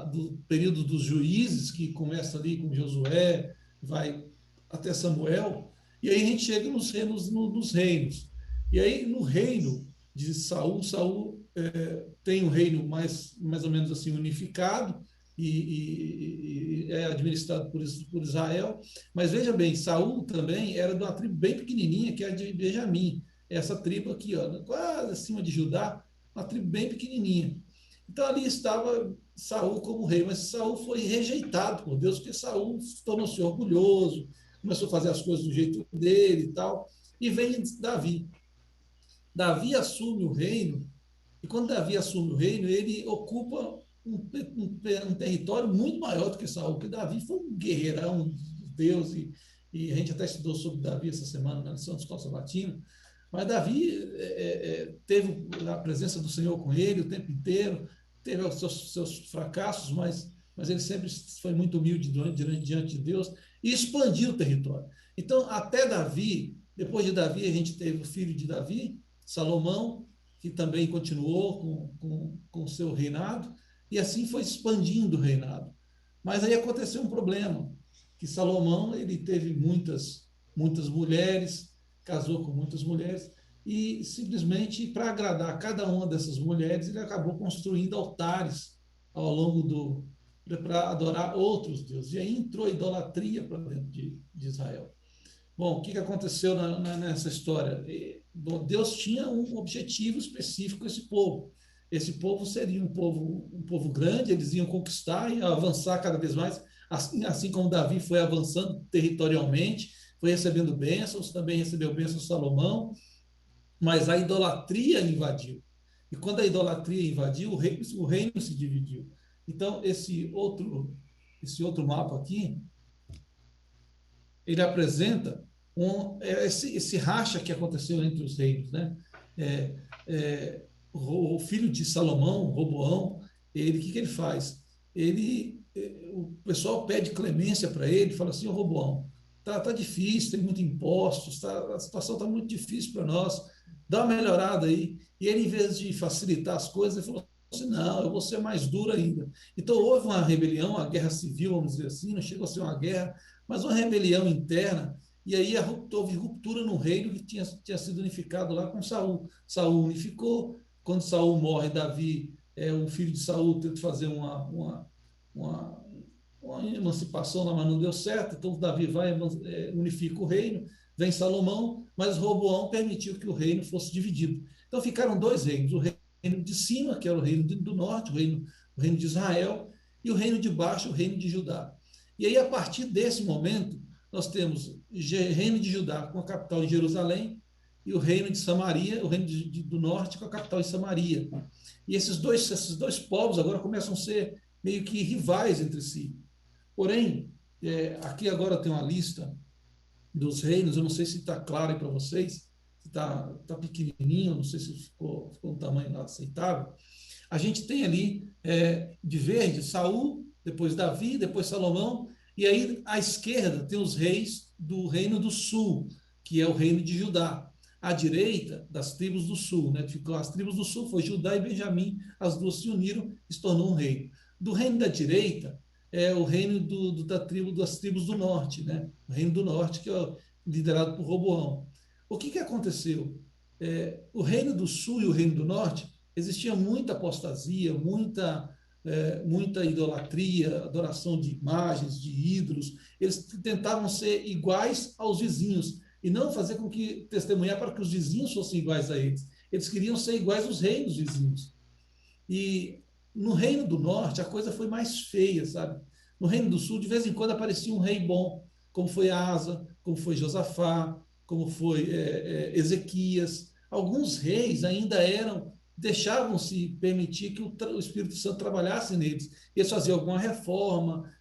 do período dos juízes, que começa ali com Josué, vai até Samuel, e aí a gente chega nos reinos. E aí, no reino de Saul, tem um reino mais ou menos assim unificado, e é administrado por Israel. Mas veja bem, Saul também era de uma tribo bem pequenininha, que é a de Benjamim. Essa tribo aqui, ó, quase acima de Judá, uma tribo bem pequenininha. Então ali estava Saul como rei, mas Saul foi rejeitado por Deus, porque Saul tornou-se orgulhoso, começou a fazer as coisas do jeito dele e tal, e vem Davi. Davi assume o reino, e quando Davi assume o reino, ele ocupa um território muito maior do que Saul, porque Davi foi um guerreirão de Deus, e a gente até estudou sobre Davi essa semana na lição de escola sabatina. Mas Davi teve a presença do Senhor com ele o tempo inteiro, teve os seus fracassos, mas ele sempre foi muito humilde diante de Deus e expandiu o território. Então, até Davi, depois de Davi, a gente teve o filho de Davi, Salomão, que também continuou com o seu reinado, e assim foi expandindo o reinado. Mas aí aconteceu um problema, que Salomão ele teve muitas mulheres, casou com muitas mulheres, e simplesmente para agradar cada uma dessas mulheres, ele acabou construindo altares ao longo para adorar outros deuses. E aí entrou a idolatria para dentro de Israel. Bom, o que aconteceu nessa história? Bom, Deus tinha um objetivo específico com esse povo. Esse povo seria um povo grande, eles iam conquistar e avançar cada vez mais, assim como Davi foi avançando territorialmente, foi recebendo bênçãos, também recebeu bênçãos Salomão, mas a idolatria invadiu. E quando a idolatria invadiu, o reino se dividiu. Então, esse outro mapa aqui, ele apresenta esse racha que aconteceu entre os reinos, né? O filho de Salomão, Roboão, o que ele faz? O pessoal pede clemência para ele, fala assim: Roboão, tá difícil, tem muitos impostos, a situação está muito difícil para nós, dá uma melhorada aí. E ele, em vez de facilitar as coisas, ele falou assim: não, eu vou ser mais duro ainda. Então houve uma rebelião, uma guerra civil, vamos dizer assim, não chegou a ser uma guerra, mas uma rebelião interna. E aí houve ruptura no reino que tinha sido unificado lá com Saul. Saul unificou. Quando Saul morre, Davi, o filho de Saul, tenta fazer uma emancipação, mas não deu certo. Então Davi unifica o reino. Vem Salomão, mas Roboão permitiu que o reino fosse dividido. Então ficaram dois reinos: o reino de cima, que era o reino do norte, o reino de Israel, e o reino de baixo, o reino de Judá. E aí, a partir desse momento, nós temos o reino de Judá com a capital em Jerusalém e o reino de Samaria, o reino do norte com a capital em Samaria. E esses dois povos agora começam a ser meio que rivais entre si. Porém, aqui agora tem uma lista dos reinos, eu não sei se está claro aí para vocês, se está pequenininho, não sei se ficou um tamanho aceitável. A gente tem ali, de verde, Saul, depois Davi, depois Salomão, e aí à esquerda tem os reis do reino do sul, que é o reino de Judá. À direita, das tribos do sul, né? Ficou as tribos do sul, foi Judá e Benjamim, as duas se uniram e se tornou um reino. Do reino da direita é o reino das tribos do norte, né? O reino do norte, que é liderado por Roboão. O que aconteceu? O reino do sul e o reino do norte, existia muita apostasia, muita idolatria, adoração de imagens, de ídolos. Eles tentavam ser iguais aos vizinhos e não fazer com que testemunhar para que os vizinhos fossem iguais a eles. Eles queriam ser iguais aos reinos vizinhos. E no reino do norte a coisa foi mais feia, sabe? No reino do sul, de vez em quando aparecia um rei bom, como foi Asa, como foi Josafá, como foi Ezequias. Alguns reis ainda deixavam-se permitir que o Espírito Santo trabalhasse neles. Eles faziam alguma reforma,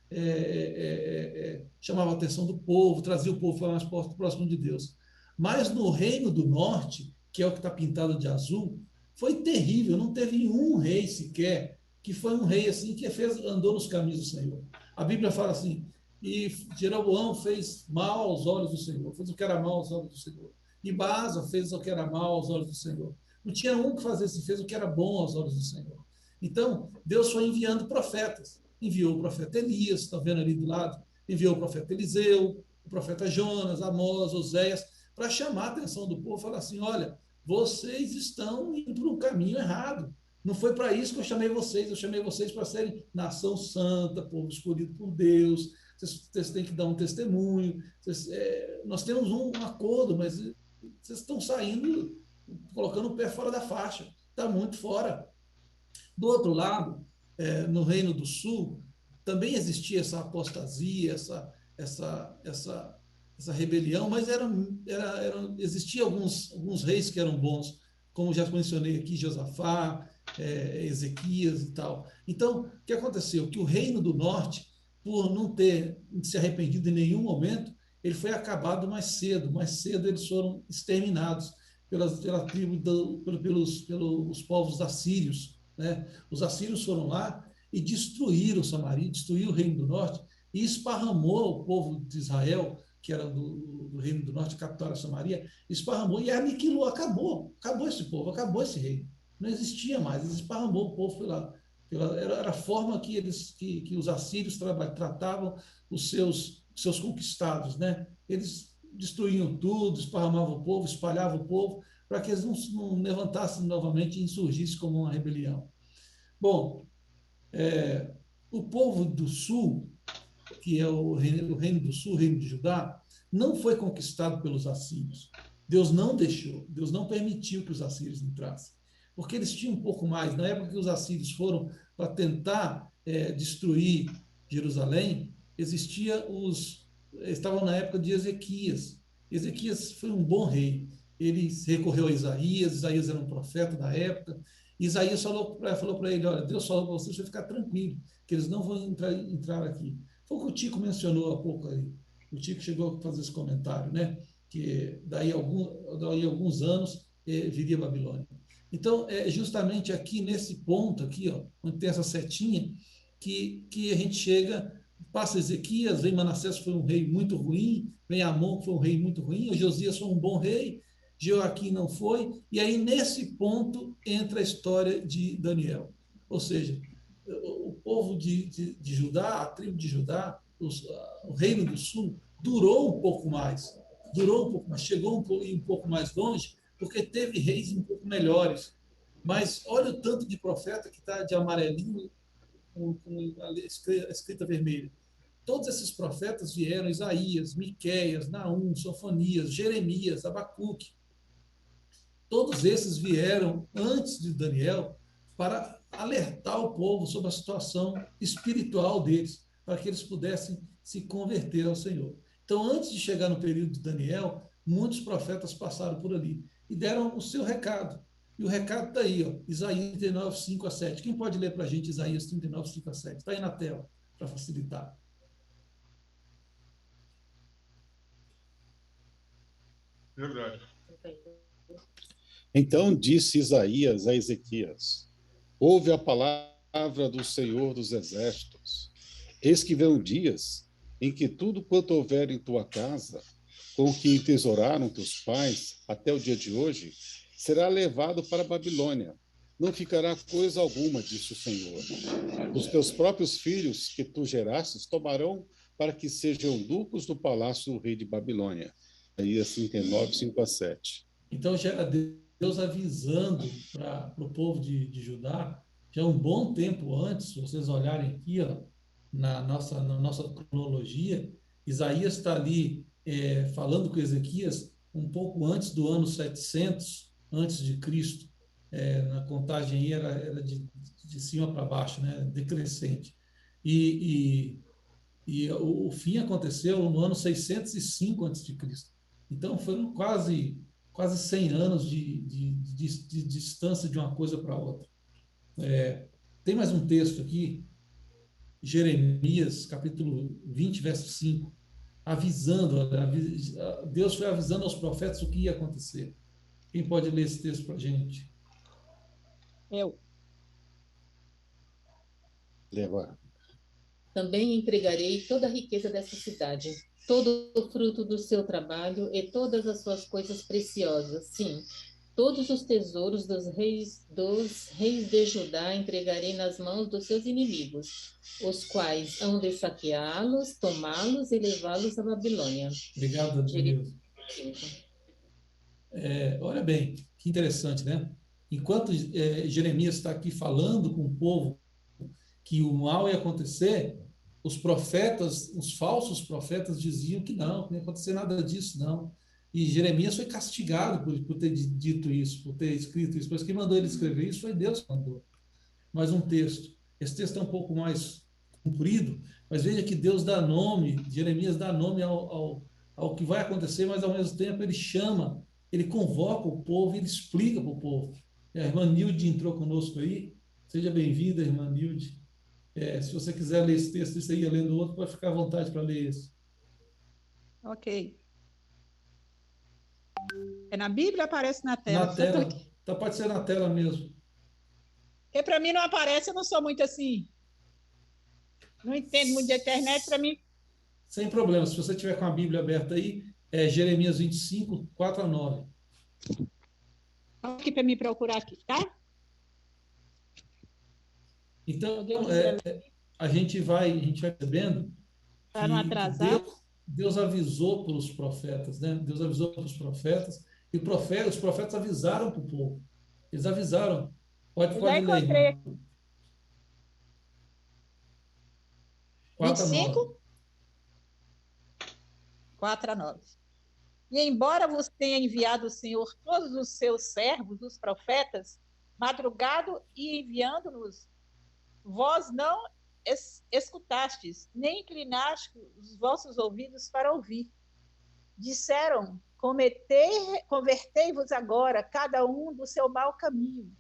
chamavam a atenção do povo, traziam o povo para mais próximo de Deus. Mas no reino do norte, que é o que está pintado de azul, foi terrível. Não teve um rei sequer que foi um rei assim que andou nos caminhos do Senhor. A Bíblia fala assim: e Jeroboão fez mal aos olhos do Senhor, fez o que era mal aos olhos do Senhor. E Baasa fez o que era mal aos olhos do Senhor. Não tinha um que fez o que era bom aos olhos do Senhor. Então, Deus foi enviando profetas. Enviou o profeta Elias, está vendo ali do lado, enviou o profeta Eliseu, o profeta Jonas, Amós, Oséias, para chamar a atenção do povo, falar assim: olha, vocês estão indo para um caminho errado. Não foi para isso que eu chamei vocês para serem nação santa, povo escolhido por Deus. Vocês têm que dar um testemunho. Nós temos um acordo, mas vocês estão saindo, colocando o pé fora da faixa. Está muito fora. Do outro lado, no Reino do Sul, também existia essa apostasia, essa rebelião, mas existia alguns reis que eram bons, como já mencionei aqui, Josafá, Ezequias e tal. Então, o que aconteceu? Que o Reino do Norte, por não ter se arrependido em nenhum momento, ele foi acabado mais cedo. Mais cedo eles foram exterminados pela tribo, pelos povos assírios, né? Os assírios foram lá e destruíram Samaria, destruíram o Reino do Norte e esparramou o povo de Israel, que era do Reino do Norte, capital era Samaria, esparramou e aniquilou, acabou esse povo, acabou esse reino. Não existia mais, eles esparramou o povo era a forma que os assírios tratavam os seus conquistados, né? Eles destruíam tudo, esparramavam o povo, espalhavam o povo, para que eles não levantassem novamente e insurgissem como uma rebelião. Bom, o povo do sul, que é o reino do sul, o reino de Judá, não foi conquistado pelos assírios. Deus não deixou, Deus não permitiu que os assírios entrassem, porque eles tinham um pouco mais. Na época que os assírios foram para tentar destruir Jerusalém, estavam na época de Ezequias. Ezequias foi um bom rei. Ele recorreu a Isaías era um profeta da época. Isaías falou para ele: olha, Deus falou para você ficar tranquilo, que eles não vão entrar aqui. Foi o que o Tico mencionou há pouco aí. O Tico chegou a fazer esse comentário, né? Que daí alguns anos viria a Babilônia. Então, é justamente aqui nesse ponto, aqui, ó, onde tem essa setinha, que a gente chega, passa Ezequias, vem Manassés, foi um rei muito ruim, vem Amon, que foi um rei muito ruim, o Josias foi um bom rei, Joaquim não foi, e aí nesse ponto entra a história de Daniel. Ou seja, o povo de Judá, a tribo de Judá, o reino do sul, durou um pouco mais, chegou um pouco mais longe, porque teve reis um pouco melhores. Mas olha o tanto de profeta que está de amarelinho com a escrita vermelha. Todos esses profetas vieram: Isaías, Miqueias, Naum, Sofonias, Jeremias, Abacuque. Todos esses vieram antes de Daniel para alertar o povo sobre a situação espiritual deles, para que eles pudessem se converter ao Senhor. Então, antes de chegar no período de Daniel, muitos profetas passaram por ali e deram o seu recado. E o recado está aí, ó, Isaías 39, 5 a 7. Quem pode ler para a gente Isaías 39, 5 a 7? Está aí na tela, para facilitar. Verdade. Então disse Isaías a Ezequias: ouve a palavra do Senhor dos Exércitos. Eis que virão dias em que tudo quanto houver em tua casa, com o que entesouraram teus pais até o dia de hoje, será levado para a Babilônia. Não ficará coisa alguma, disse o Senhor. Os teus próprios filhos que tu gerastes tomarão para que sejam eunucos do palácio do rei de Babilônia. Isaías 39, 5 a 7. Então já era Deus avisando para o povo de Judá, já um bom tempo antes. Se vocês olharem aqui, ó, na nossa cronologia, Isaías está ali falando com Ezequias um pouco antes do ano 700 antes de Cristo. Na contagem aí era de cima para baixo, né, decrescente. E o fim aconteceu no ano 605 antes de Cristo. Então foram quase 100 anos de distância de uma coisa para outra. Tem mais um texto aqui, Jeremias, capítulo 20, verso 5, avisando, Deus foi avisando aos profetas o que ia acontecer. Quem pode ler esse texto para a gente? Eu. Leva. Também entregarei toda a riqueza dessa cidade, todo o fruto do seu trabalho e todas as suas coisas preciosas. Sim, todos os tesouros dos reis de Judá entregarei nas mãos dos seus inimigos, os quais hão de saqueá-los, tomá-los e levá-los à Babilônia. Obrigado, Deus. Olha bem, que interessante, né? Enquanto Jeremias está aqui falando com o povo que o mal ia acontecer, os profetas, os falsos profetas diziam que não ia acontecer nada disso, não. E Jeremias foi castigado por ter dito isso, por ter escrito isso. Mas quem mandou ele escrever isso foi Deus que mandou. Mais um texto. Esse texto é um pouco mais comprido, mas veja que Deus dá nome, Jeremias dá nome ao que vai acontecer, mas ao mesmo tempo ele chama, ele convoca o povo, ele explica para o povo. A irmã Nilde entrou conosco aí. Seja bem-vinda, irmã Nilde. Se você quiser ler esse texto, isso aí, lendo o outro, pode ficar à vontade para ler esse. Ok. É na Bíblia ou aparece na tela? Na tela. Pode ser na tela mesmo. Porque para mim não aparece, eu não sou muito assim. Não entendo muito de internet, para mim Sem problema. Se você tiver com a Bíblia aberta aí, é Jeremias 25, 4 a 9. Aqui para me procurar aqui, tá? Então, a gente vai percebendo Para não atrasar. Deus avisou para os profetas, né? Deus avisou para os profetas, e os profetas avisaram para o povo. Eles avisaram. Pode Já encontrei. ler. 4 a 9. 25? 4 a 9. E embora vos tenha enviado o Senhor todos os seus servos, os profetas, madrugado e enviando-nos, vós não escutastes, nem inclinastes os vossos ouvidos para ouvir. Disseram, convertei-vos agora, cada um do seu mau caminho,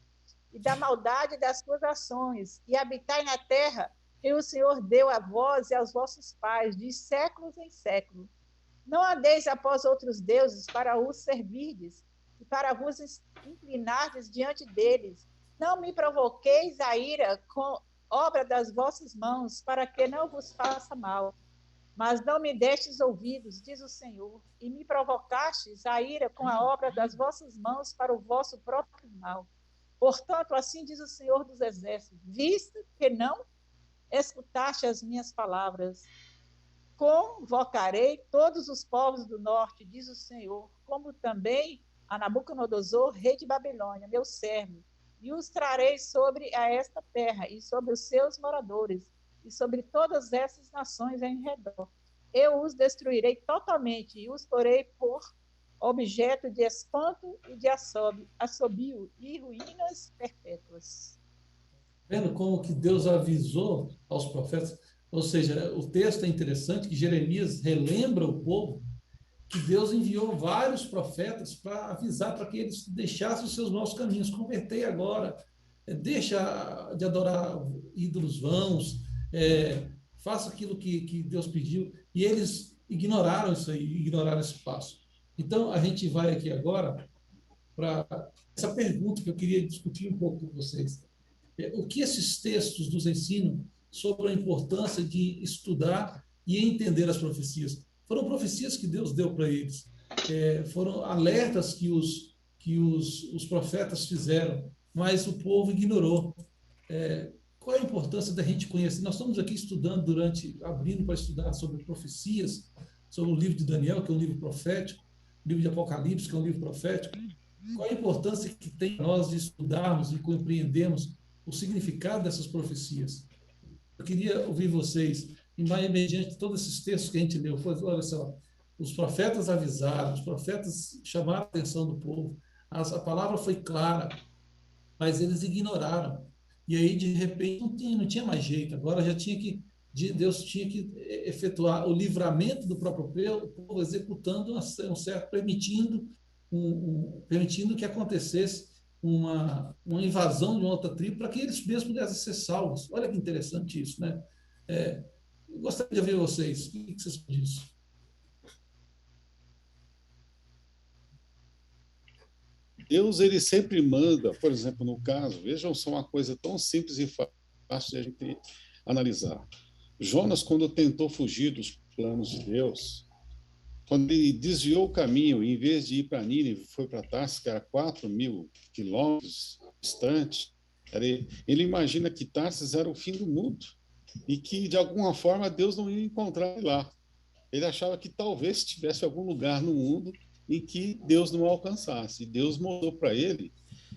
e da maldade das suas ações, e habitai na terra que o Senhor deu a vós e aos vossos pais, de séculos em séculos. Não andeis após outros deuses para os servirdes, e para vos inclinardes diante deles. Não me provoqueis a ira com obra das vossas mãos, para que não vos faça mal. Mas não me destes ouvidos, diz o Senhor, e me provocastes a ira com a obra das vossas mãos para o vosso próprio mal. Portanto, assim diz o Senhor dos Exércitos, visto que não escutaste as minhas palavras, convocarei todos os povos do norte, diz o Senhor, como também a Nabucodonosor, rei de Babilônia, meu servo, e os trarei sobre esta terra e sobre os seus moradores, e sobre todas essas nações em redor. Eu os destruirei totalmente e os porei por objeto de espanto e de assobio e ruínas perpétuas. Vendo como que Deus avisou aos profetas? Ou seja, o texto é interessante, que Jeremias relembra o povo que Deus enviou vários profetas para avisar, para que eles deixassem os seus maus caminhos. Convertei agora, deixa de adorar ídolos vãos, faça aquilo que Deus pediu. E eles ignoraram isso aí, ignoraram esse passo. Então, a gente vai aqui agora para essa pergunta que eu queria discutir um pouco com vocês. O que esses textos nos ensinam sobre a importância de estudar e entender as profecias? Foram profecias que Deus deu para eles, foram alertas que os profetas fizeram, mas o povo ignorou. Qual é a importância da gente conhecer? Nós estamos aqui estudando abrindo para estudar sobre profecias, sobre o livro de Daniel, que é um livro profético, o livro de Apocalipse, que é um livro profético. Qual a importância que tem nós de estudarmos e compreendermos o significado dessas profecias? Eu queria ouvir vocês, mediante todos esses textos que a gente leu. Olha só, os profetas avisaram, os profetas chamaram a atenção do povo, a palavra foi clara, mas eles ignoraram. E aí, de repente, não tinha mais jeito, agora Deus tinha que efetuar o livramento do próprio povo, executando um certo, permitindo que acontecesse uma invasão de uma outra tribo para que eles mesmos pudessem ser salvos. Olha que interessante isso, né? Eu gostaria de ouvir vocês. O que vocês pensam disso? Deus, ele sempre manda, por exemplo, no caso, vejam só uma coisa tão simples e fácil de a gente analisar. Jonas, quando tentou fugir dos planos de Deus, quando ele desviou o caminho, em vez de ir para Nínive, foi para Tarsis, que era 4.000 quilômetros distante, ele imagina que Tarsis era o fim do mundo e que, de alguma forma, Deus não ia encontrar ele lá. Ele achava que talvez tivesse algum lugar no mundo em que Deus não alcançasse. E Deus mostrou para ele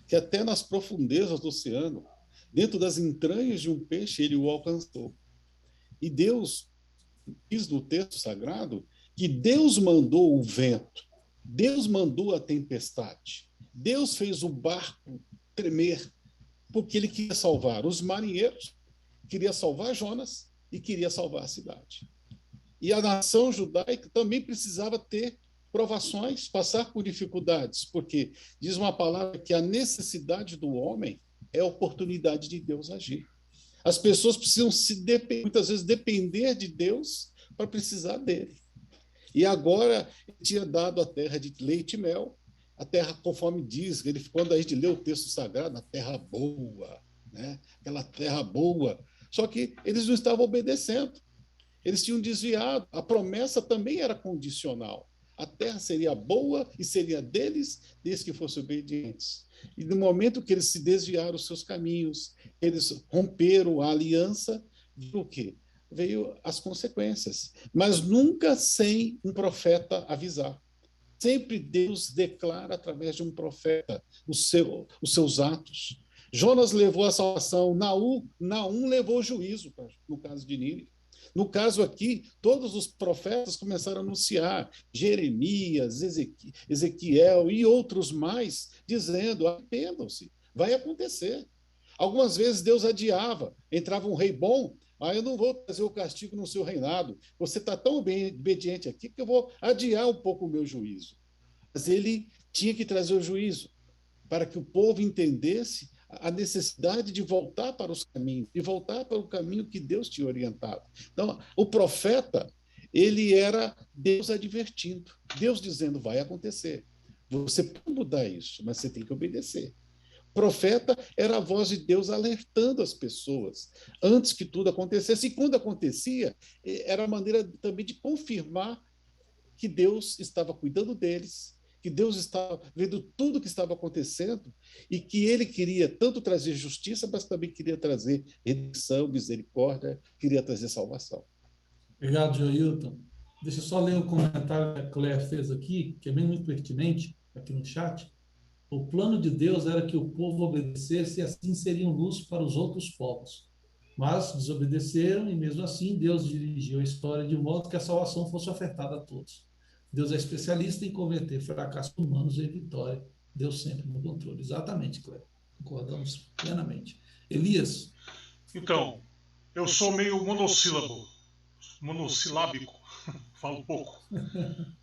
que até nas profundezas do oceano, dentro das entranhas de um peixe, ele o alcançou. E Deus diz no texto sagrado que Deus mandou o vento, Deus mandou a tempestade, Deus fez o barco tremer, porque ele queria salvar os marinheiros, queria salvar Jonas e queria salvar a cidade. E a nação judaica também precisava ter provações, passar por dificuldades, porque diz uma palavra que a necessidade do homem é a oportunidade de Deus agir. As pessoas precisam muitas vezes depender de Deus para precisar dele. E agora ele tinha dado a terra de leite e mel, a terra conforme diz, quando a gente lê o texto sagrado, a terra boa, né? Aquela terra boa. Só que eles não estavam obedecendo. Eles tinham desviado. A promessa também era condicional. A terra seria boa e seria deles, desde que fossem obedientes. E no momento que eles se desviaram os seus caminhos, eles romperam a aliança, o quê? Veio as consequências. Mas nunca sem um profeta avisar. Sempre Deus declara através de um profeta os seus atos. Jonas levou a salvação, Naum levou o juízo, no caso de Nínive. No caso aqui, todos os profetas começaram a anunciar, Jeremias, Ezequiel e outros mais, dizendo, arrependam-se, vai acontecer. Algumas vezes Deus adiava, entrava um rei bom, eu não vou trazer o castigo no seu reinado, você está tão obediente aqui que eu vou adiar um pouco o meu juízo. Mas ele tinha que trazer o juízo, para que o povo entendesse a necessidade de voltar para os caminhos, de voltar para o caminho que Deus tinha orientado. Então, o profeta, ele era Deus advertindo, Deus dizendo, vai acontecer. Você pode mudar isso, mas você tem que obedecer. O profeta era a voz de Deus alertando as pessoas antes que tudo acontecesse. E quando acontecia, era a maneira também de confirmar que Deus estava cuidando deles, que Deus estava vendo tudo o que estava acontecendo e que ele queria tanto trazer justiça, mas também queria trazer redenção, misericórdia, queria trazer salvação. Obrigado, Joilton. Deixa eu só ler um comentário que a Cléia fez aqui, que é bem muito pertinente, aqui no chat. O plano de Deus era que o povo obedecesse e assim seriam luz para os outros povos. Mas desobedeceram e mesmo assim Deus dirigiu a história de modo que a salvação fosse ofertada a todos. Deus é especialista em converter fracassos humanos em vitória. Deus sempre no controle. Exatamente, Cléber. Concordamos plenamente. Elias? Então, eu sou meio monossilábico, falo pouco.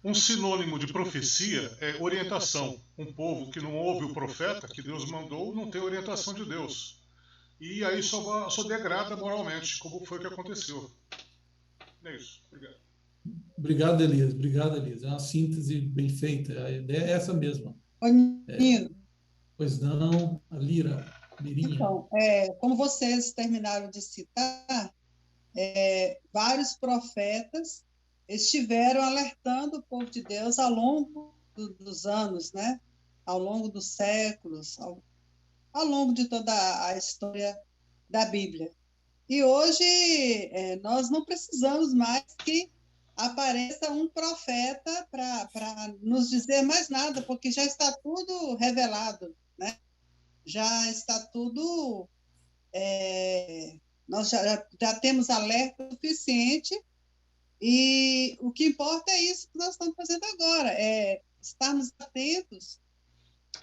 Um sinônimo de profecia é orientação. Um povo que não ouve o profeta que Deus mandou não tem orientação de Deus. E aí só degrada moralmente, como foi o que aconteceu. É isso. Obrigado. Obrigado, Elias. Obrigado, Elias. É uma síntese bem feita. A ideia é essa mesma. Pois não, a Lirinha. Então, como vocês terminaram de citar, vários profetas estiveram alertando o povo de Deus ao longo dos anos, né? Ao longo dos séculos, ao longo de toda a história da Bíblia. E hoje nós não precisamos mais que apareça um profeta para nos dizer mais nada, porque já está tudo revelado, né? Já está tudo... nós já temos alerta suficiente e o que importa é isso que nós estamos fazendo agora, é estarmos atentos,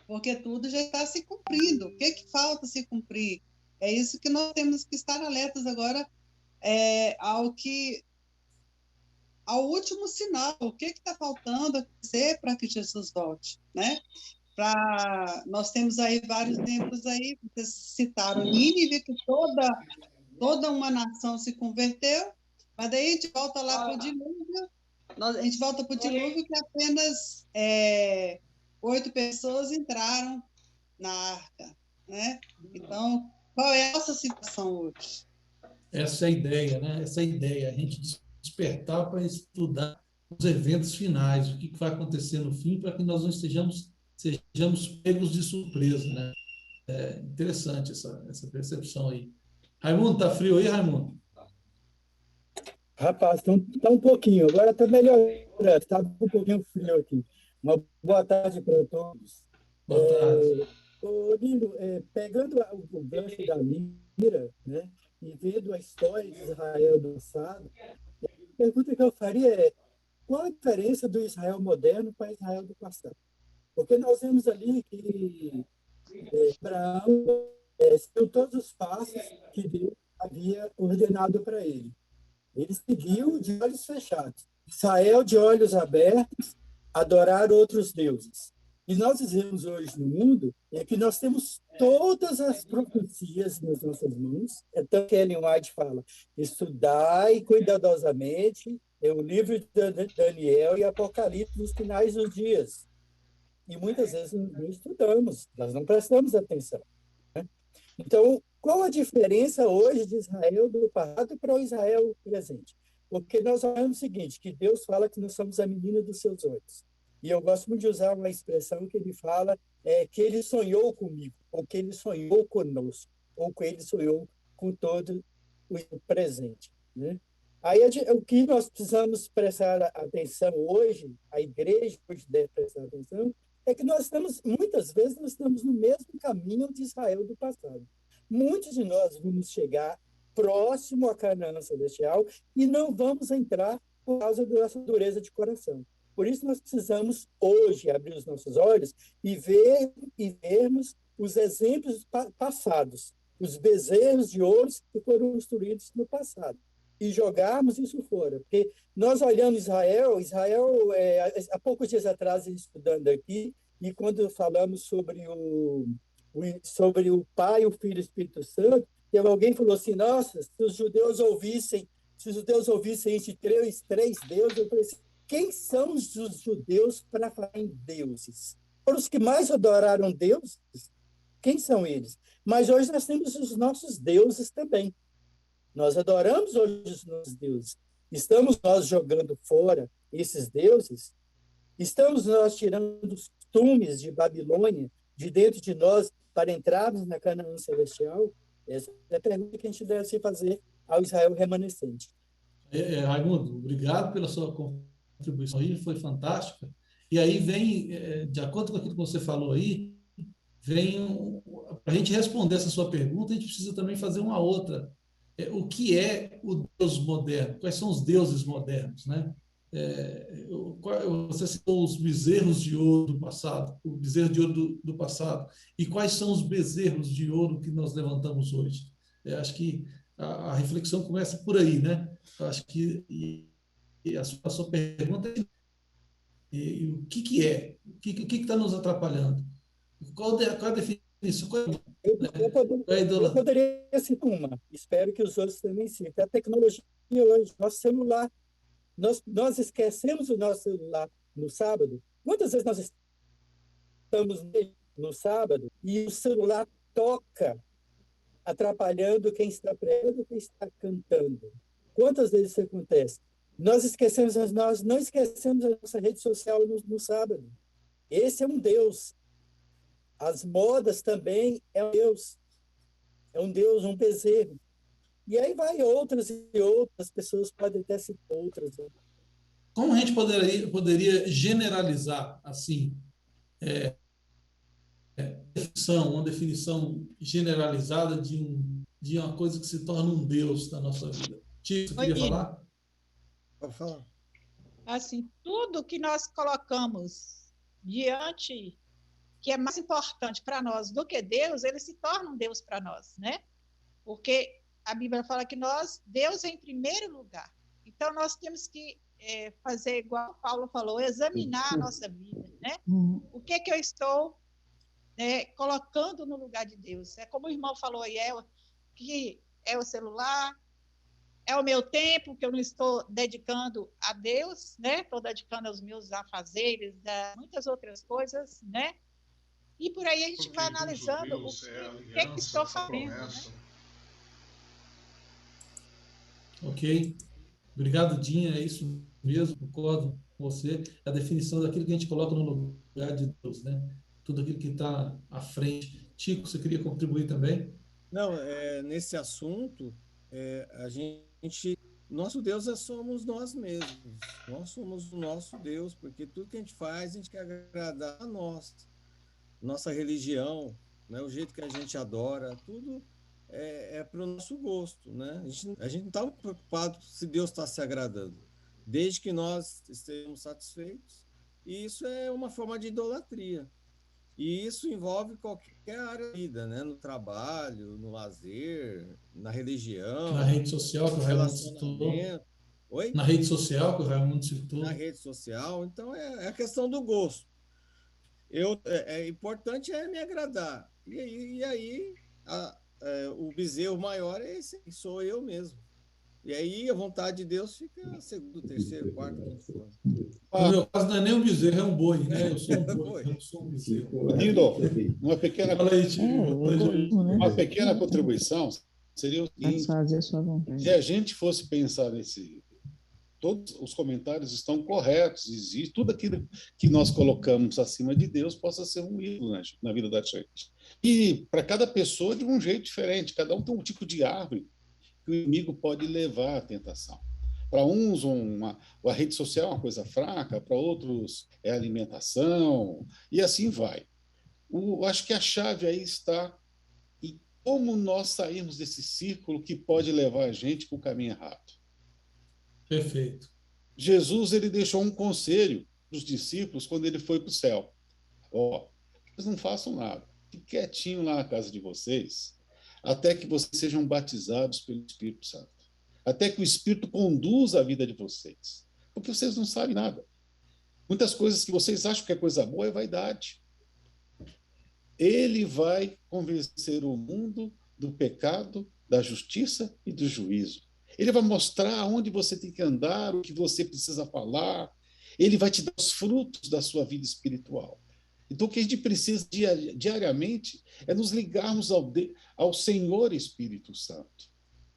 porque tudo já está se cumprindo. O que falta se cumprir? É isso que nós temos que estar alertas agora ao último sinal. O que está faltando acontecer para que Jesus volte, né? Nós temos aí vários exemplos aí, vocês citaram Nínive, que toda uma nação se converteu, mas daí a gente volta lá para o dilúvio, a gente volta para o dilúvio que apenas 8 pessoas entraram na arca, né? Então, qual é a nossa situação hoje? Essa é a ideia, né? Essa é a ideia, a gente despertar para estudar os eventos finais, o que vai acontecer no fim, para que nós não sejamos pegos de surpresa, né? É interessante essa percepção aí. Raimundo, tá frio aí, Raimundo? Rapaz, tá um pouquinho, agora está melhor, está um pouquinho frio aqui. Uma boa tarde para todos. Boa tarde. Lindo, pegando o gancho da Mira, né, e vendo a história de Israel do passado, a pergunta que eu faria é: qual a diferença do Israel moderno para Israel do passado? Porque nós vemos ali que Abraão seguiu todos os passos que Deus havia ordenado para ele. Ele seguiu de olhos fechados. Israel, de olhos abertos, adorar outros deuses. E nós vivemos hoje no mundo que nós temos todas as profecias nas nossas mãos. Então, Ellen White fala: estudai cuidadosamente o livro de Daniel e Apocalipse nos finais dos dias. E muitas vezes não estudamos, nós não prestamos atenção, né? Então, qual a diferença hoje de Israel do passado para o Israel presente? Porque nós olhamos o seguinte, que Deus fala que nós somos a menina dos seus olhos. E eu gosto muito de usar uma expressão que ele fala que ele sonhou comigo, ou que ele sonhou conosco, ou que ele sonhou com todo o presente, né? Aí o que nós precisamos prestar atenção hoje, a igreja hoje deve prestar atenção, é que muitas vezes nós estamos no mesmo caminho de Israel do passado. Muitos de nós vamos chegar próximo à Canaã celestial e não vamos entrar por causa da nossa dureza de coração. Por isso nós precisamos hoje abrir os nossos olhos e vermos os exemplos passados, os bezerros de ouro que foram construídos no passado, e jogarmos isso fora. Porque nós olhamos Israel, há poucos dias atrás, estudando aqui, e quando falamos sobre o Pai, o Filho e o Espírito Santo, e alguém falou assim, nossa, se os judeus ouvissem entre três deuses, eu falei assim, quem são os judeus para falar em deuses? Foram os que mais adoraram deuses? Quem são eles? Mas hoje nós temos os nossos deuses também. Nós adoramos hoje os nossos deuses. Estamos nós jogando fora esses deuses? Estamos nós tirando os costumes de Babilônia de dentro de nós para entrarmos na Canaã celestial? Essa é a pergunta que a gente deve se fazer ao Israel remanescente. Raimundo, obrigado pela sua contribuição aí, foi fantástica. E aí vem, de acordo com aquilo que você falou aí, para a gente responder essa sua pergunta, a gente precisa também fazer uma outra. O que é o Deus moderno? Quais são os deuses modernos, né? Você citou os bezerros de ouro do passado, o bezerro de ouro do passado, e quais são os bezerros de ouro que nós levantamos hoje? Acho que a reflexão começa por aí, né? Acho que a sua pergunta é o que é? O que está nos atrapalhando? Qual a definição? Eu poderia citar uma, espero que os outros também citem. A tecnologia hoje, nosso celular. Nós esquecemos o nosso celular no sábado. Quantas vezes nós estamos no sábado e o celular toca, atrapalhando quem está pregando, quem está cantando? Quantas vezes isso acontece? Nós não esquecemos a nossa rede social no sábado. Esse é um Deus. As modas também é um Deus. É um Deus, um bezerro. E aí vai outras e outras pessoas podem até citar outras. Como a gente poderia generalizar assim uma definição generalizada de uma coisa que se torna um Deus na nossa vida? Tico, você queria falar? Pode falar. Assim, tudo que nós colocamos diante, que é mais importante para nós do que Deus, ele se torna um Deus para nós, né? Porque a Bíblia fala que Deus é em primeiro lugar. Então, nós temos que fazer igual Paulo falou, examinar a nossa vida, né? O que eu estou colocando no lugar de Deus? É como o irmão falou aí, que é o celular, é o meu tempo que eu não estou dedicando a Deus, né? Estou dedicando aos meus afazeres, a muitas outras coisas, né? E por aí a gente vai analisando o que estou fazendo, né? Ok. Obrigado, Dinha. É isso mesmo, concordo com você. A definição daquilo que a gente coloca no lugar de Deus, né? Tudo aquilo que está à frente. Tico, você queria contribuir também? Não, nesse assunto, nosso Deus somos nós mesmos. Nós somos o nosso Deus, porque tudo que a gente faz, a gente quer agradar a nós. Nossa religião, né? O jeito que a gente adora, tudo para o nosso gosto, né? A gente não está preocupado se Deus está se agradando, desde que nós estejamos satisfeitos. E isso é uma forma de idolatria. E isso envolve qualquer área da vida, né? No trabalho, no lazer, na religião. Na rede social, que o Raimundo citou. Oi? Na rede social, que o Raimundo citou. Na rede social. Então, é a questão do gosto. Importante é me agradar. E aí, o bezerro maior é esse, sou eu mesmo. E aí a vontade de Deus fica segundo, terceiro, quarto, quinto. No meu caso não é nem um bezerro, é um boi, né? Eu sou um boi, eu não sou um bezerro. Nilo, uma pequena contribuição seria o seguinte: se a gente fosse pensar todos os comentários estão corretos, existe tudo aquilo que nós colocamos acima de Deus possa ser um ídolo na vida da gente. E para cada pessoa de um jeito diferente, cada um tem um tipo de árvore que o inimigo pode levar à tentação. Para uns, a rede social é uma coisa fraca, para outros é alimentação, e assim vai. Acho que a chave aí está em como nós sairmos desse círculo que pode levar a gente para o caminho errado. Perfeito. Jesus ele deixou um conselho para os discípulos quando ele foi para o céu. Vocês não façam nada. Fiquem quietinho lá na casa de vocês, até que vocês sejam batizados pelo Espírito Santo. Até que o Espírito conduza a vida de vocês. Porque vocês não sabem nada. Muitas coisas que vocês acham que é coisa boa é vaidade. Ele vai convencer o mundo do pecado, da justiça e do juízo. Ele vai mostrar onde você tem que andar, o que você precisa falar. Ele vai te dar os frutos da sua vida espiritual. Então, o que a gente precisa diariamente é nos ligarmos ao Senhor Espírito Santo.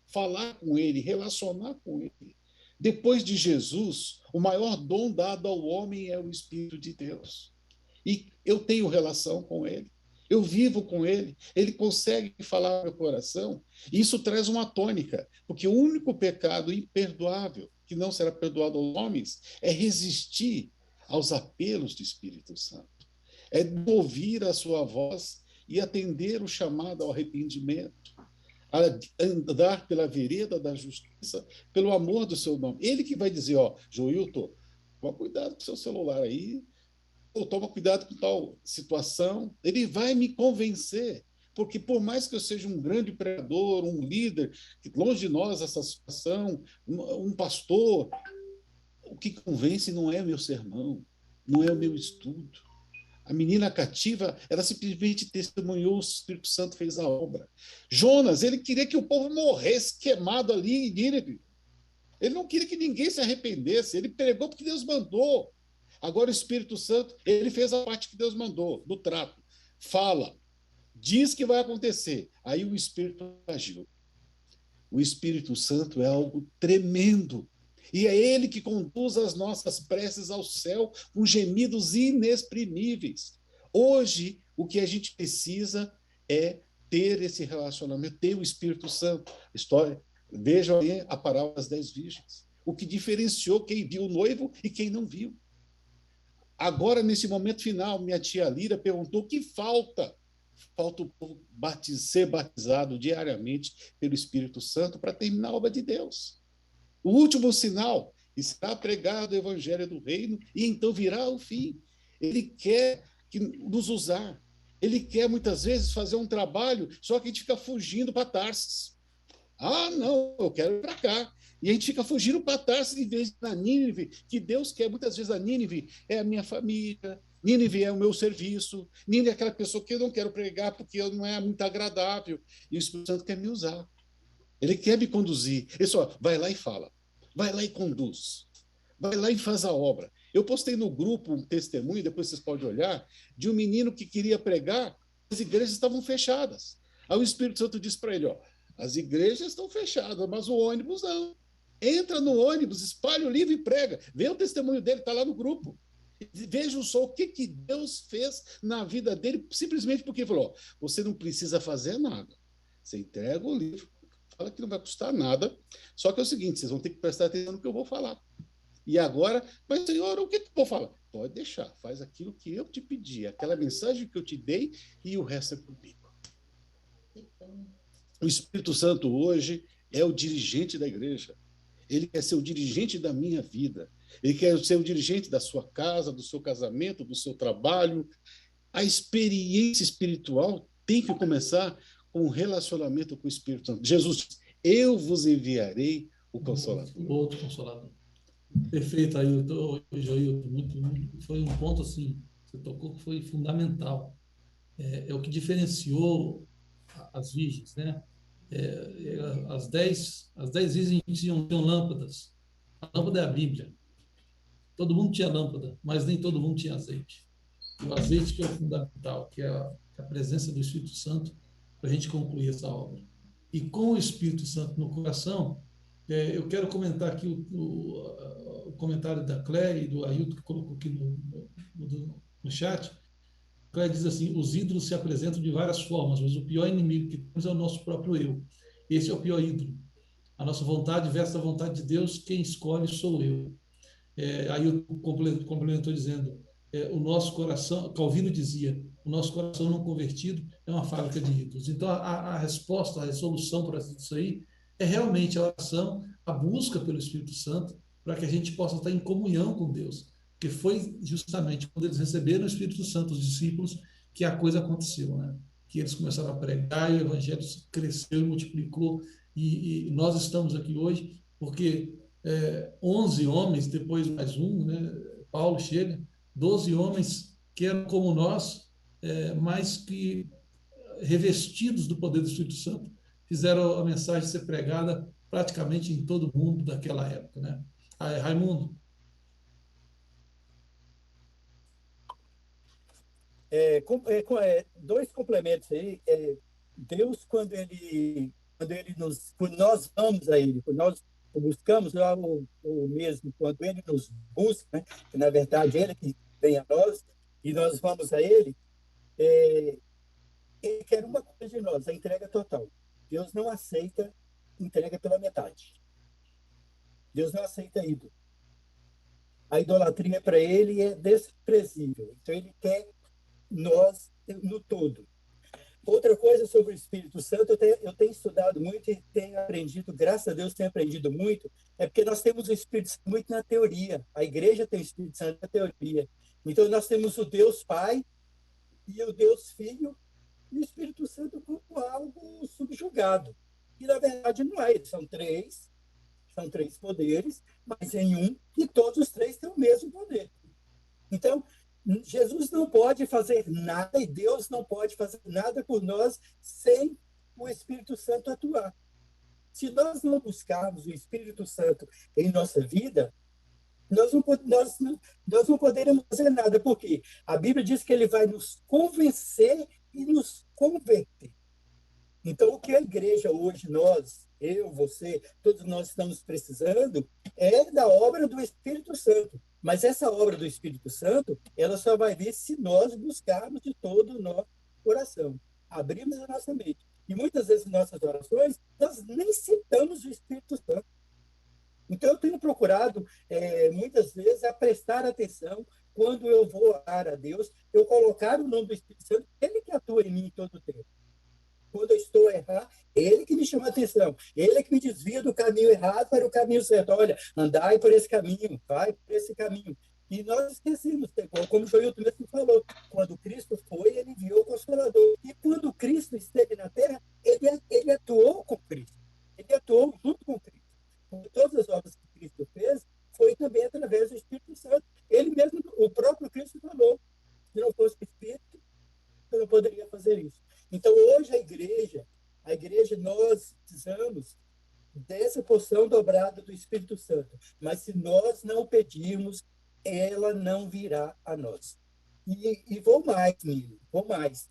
Falar com Ele, relacionar com Ele. Depois de Jesus, o maior dom dado ao homem é o Espírito de Deus. E eu tenho relação com Ele. Eu vivo com Ele, Ele consegue falar no meu coração, e isso traz uma tônica, porque o único pecado imperdoável que não será perdoado aos homens é resistir aos apelos do Espírito Santo, é ouvir a sua voz e atender o chamado ao arrependimento, a andar pela vereda da justiça, pelo amor do seu nome. Ele que vai dizer, Joilton, toma cuidado com o seu celular aí, toma cuidado com tal situação. Ele vai me convencer, porque por mais que eu seja um grande pregador, um líder, que longe de nós essa situação, um pastor, o que convence não é meu sermão, não é o meu estudo. A menina cativa, ela simplesmente testemunhou, o Espírito Santo fez a obra. Jonas, ele queria que o povo morresse queimado ali em Nínive. Ele não queria que ninguém se arrependesse, ele pregou porque Deus mandou. Agora o Espírito Santo, ele fez a parte que Deus mandou, do trato. Fala, diz que vai acontecer. Aí o Espírito agiu. O Espírito Santo é algo tremendo. E é ele que conduz as nossas preces ao céu com gemidos inexprimíveis. Hoje, o que a gente precisa é ter esse relacionamento, ter o Espírito Santo. Vejam aí a parábola das 10 virgens. O que diferenciou quem viu o noivo e quem não viu. Agora, nesse momento final, minha tia Lira perguntou o que falta. Falta o povo ser batizado diariamente pelo Espírito Santo para terminar a obra de Deus. O último sinal está pregado o Evangelho do Reino e então virá o fim. Ele quer nos usar. Ele quer, muitas vezes, fazer um trabalho, só que a gente fica fugindo para Tarsis. Não, eu quero ir para cá. E a gente fica fugindo para Tarsis em vez de na Nínive, que Deus quer. Muitas vezes a Nínive é a minha família, Nínive é o meu serviço, Nínive é aquela pessoa que eu não quero pregar porque não é muito agradável. E o Espírito Santo quer me usar. Ele quer me conduzir. Ele só vai lá e fala. Vai lá e conduz. Vai lá e faz a obra. Eu postei no grupo um testemunho, depois vocês podem olhar, de um menino que queria pregar, as igrejas estavam fechadas. Aí o Espírito Santo disse para ele, as igrejas estão fechadas, mas o ônibus não. Entra no ônibus, espalha o livro e prega. Vê o testemunho dele, está lá no grupo. Vejam só o que Deus fez na vida dele, simplesmente porque falou, você não precisa fazer nada. Você entrega o livro, fala que não vai custar nada, só que é o seguinte, vocês vão ter que prestar atenção no que eu vou falar. E agora, mas Senhor, o que eu vou falar? Pode deixar, faz aquilo que eu te pedi, aquela mensagem que eu te dei e o resto é comigo. O Espírito Santo hoje é o dirigente da igreja. Ele quer ser o dirigente da minha vida. Ele quer ser o dirigente da sua casa, do seu casamento, do seu trabalho. A experiência espiritual tem que começar com um relacionamento com o Espírito Santo. Jesus diz, eu vos enviarei o Consolador. Outro Consolador. Perfeito, Ailton. Foi um ponto assim, você tocou que foi fundamental. É o que diferenciou as virgens, né? As 10 virgens tinham lâmpadas. A lâmpada é a Bíblia. Todo mundo tinha lâmpada, mas nem todo mundo tinha azeite. E o azeite que é o fundamental, que é a presença do Espírito Santo para a gente concluir essa obra. E com o Espírito Santo no coração, Eu quero comentar aqui o comentário da Clé e do Ailton, que colocou aqui no chat. A Clé diz assim: os ídolos se apresentam de várias formas, mas o pior inimigo que temos é o nosso próprio eu. Esse é o pior ídolo. A nossa vontade versus a vontade de Deus, quem escolhe sou eu. Aí eu complementou dizendo, o nosso coração, Calvino dizia, o nosso coração não convertido é uma fábrica de ídolos. Então, a resposta, a resolução para isso aí é realmente a oração, a busca pelo Espírito Santo, para que a gente possa estar em comunhão com Deus. Porque foi justamente quando eles receberam o Espírito Santo, os discípulos, que a coisa aconteceu, né? Que eles começaram a pregar e o evangelho cresceu e multiplicou. E nós estamos aqui hoje porque 11 homens, depois mais um, né? Paulo chega, 12 homens que eram como nós, mas que, revestidos do poder do Espírito Santo, fizeram a mensagem ser pregada praticamente em todo o mundo daquela época, né? Raimundo. Dois complementos aí. Deus, quando nós vamos a Ele, quando nós o buscamos, o mesmo, quando Ele nos busca, né, que na verdade Ele que vem a nós, e nós vamos a Ele, Ele quer uma coisa de nós, a entrega total. Deus não aceita entrega pela metade. Deus não aceita ídolo. A idolatria para Ele é desprezível. Então Ele quer nós no todo. Outra coisa sobre o Espírito Santo, eu tenho estudado muito e tenho aprendido, graças a Deus tenho aprendido muito, é porque nós temos o Espírito Santo muito na teoria. A igreja tem o Espírito Santo na teoria. Então nós temos o Deus Pai e o Deus Filho e o Espírito Santo como algo subjugado. E na verdade não é, são três poderes, mas em um, e todos os três têm o mesmo poder. Então, Jesus não pode fazer nada e Deus não pode fazer nada por nós sem o Espírito Santo atuar. Se nós não buscarmos o Espírito Santo em nossa vida, nós não poderemos fazer nada, porque a Bíblia diz que ele vai nos convencer e nos converter. Então, o que a igreja hoje, nós, eu, você, todos nós estamos precisando é da obra do Espírito Santo. Mas essa obra do Espírito Santo, ela só vai vir se nós buscarmos de todo o nosso coração. Abrimos a nossa mente. E muitas vezes, em nossas orações, nós nem citamos o Espírito Santo. Então, eu tenho procurado, muitas vezes, a prestar atenção quando eu vou orar a Deus, eu colocar o nome do Espírito Santo, ele que atua em mim todo o tempo. Quando eu estou a errar, ele que me chama a atenção. Ele que me desvia do caminho errado para o caminho certo. Olha, andai por esse caminho, vai por esse caminho. E nós esquecemos, como o Joilton mesmo falou, quando Cristo foi, ele enviou o Consolador. E quando Cristo esteve na Terra, ele atuou com Cristo. Ele atuou junto com Cristo. Porque todas as obras que Cristo fez foi também através do Espírito Santo. Ele mesmo, o próprio Cristo falou, se não fosse o Espírito, eu não poderia fazer isso. Então, hoje a igreja, nós precisamos dessa porção dobrada do Espírito Santo. Mas se nós não pedirmos, ela não virá a nós. E vou mais, menino, vou mais.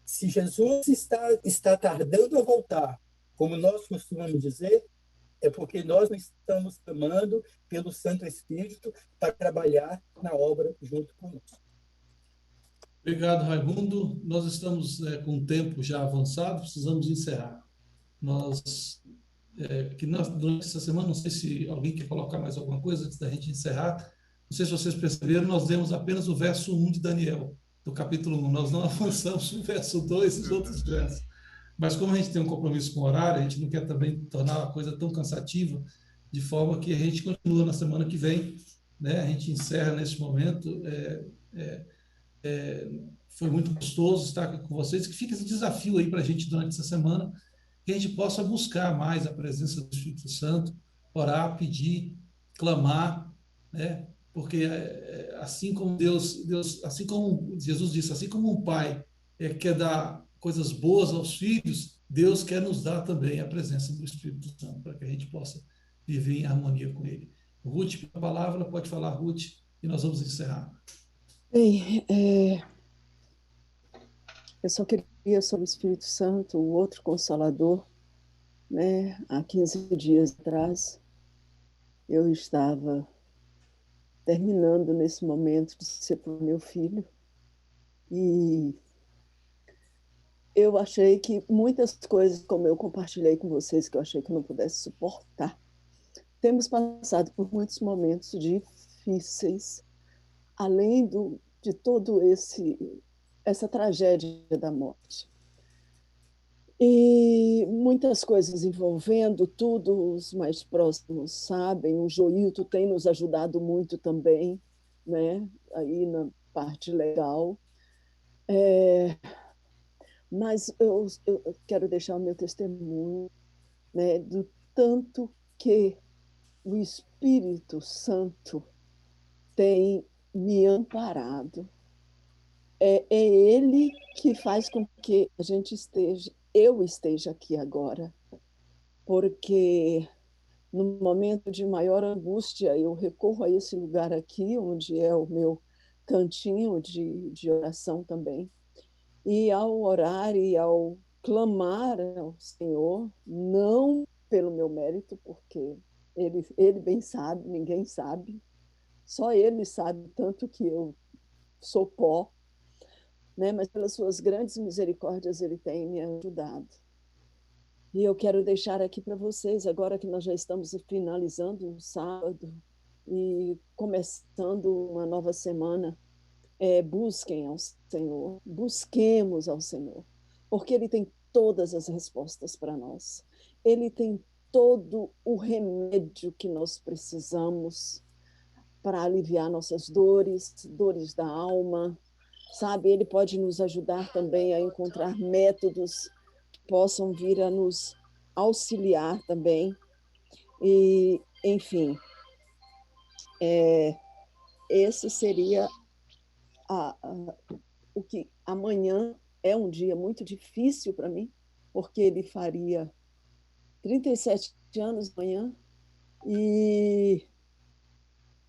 Se Jesus está tardando a voltar, como nós costumamos dizer, é porque nós não estamos clamando pelo Santo Espírito para trabalhar na obra junto conosco. Obrigado, Raimundo. Nós estamos com o tempo já avançado, precisamos encerrar. Durante essa semana, não sei se alguém quer colocar mais alguma coisa antes da gente encerrar. Não sei se vocês perceberam, nós demos apenas o verso 1 de Daniel, do capítulo 1. Nós não avançamos o verso 2 e os outros versos. Mas como a gente tem um compromisso com o horário, a gente não quer também tornar a coisa tão cansativa, de forma que a gente continua na semana que vem, né? A gente encerra nesse momento. Foi muito gostoso estar aqui com vocês, que fica esse desafio aí para a gente durante essa semana, que a gente possa buscar mais a presença do Espírito Santo, orar, pedir, clamar, né? Porque assim como Deus, assim como Jesus disse, assim como um pai quer dar coisas boas aos filhos, Deus quer nos dar também a presença do Espírito Santo, para que a gente possa viver em harmonia com Ele. Ruth, a palavra, pode falar, Ruth, e nós vamos encerrar. Bem, eu só queria sobre o Espírito Santo, o outro Consolador, né? Há 15 dias atrás, eu estava terminando nesse momento de separar meu filho e eu achei que muitas coisas, como eu compartilhei com vocês, que eu achei que eu não pudesse suportar. Temos passado por muitos momentos difíceis, além de todo essa tragédia da morte. E muitas coisas envolvendo tudo, os mais próximos sabem, o Joilton tem nos ajudado muito também, né? Aí na parte legal. Mas eu quero deixar o meu testemunho, né, do tanto que o Espírito Santo tem me amparado. É Ele que faz com que eu esteja aqui agora, porque no momento de maior angústia eu recorro a esse lugar aqui, onde é o meu cantinho de oração também. E ao orar e ao clamar ao Senhor, não pelo meu mérito, porque ele bem sabe, ninguém sabe, só Ele sabe tanto que eu sou pó, né? Mas pelas suas grandes misericórdias Ele tem me ajudado. E eu quero deixar aqui para vocês, agora que nós já estamos finalizando o sábado e começando uma nova semana, busquem ao Senhor, busquemos ao Senhor, porque Ele tem todas as respostas para nós. Ele tem todo o remédio que nós precisamos para aliviar nossas dores, dores da alma, sabe? Ele pode nos ajudar também a encontrar métodos que possam vir a nos auxiliar também. E, enfim, esse seria o que amanhã é um dia muito difícil para mim, porque ele faria 37 anos amanhã e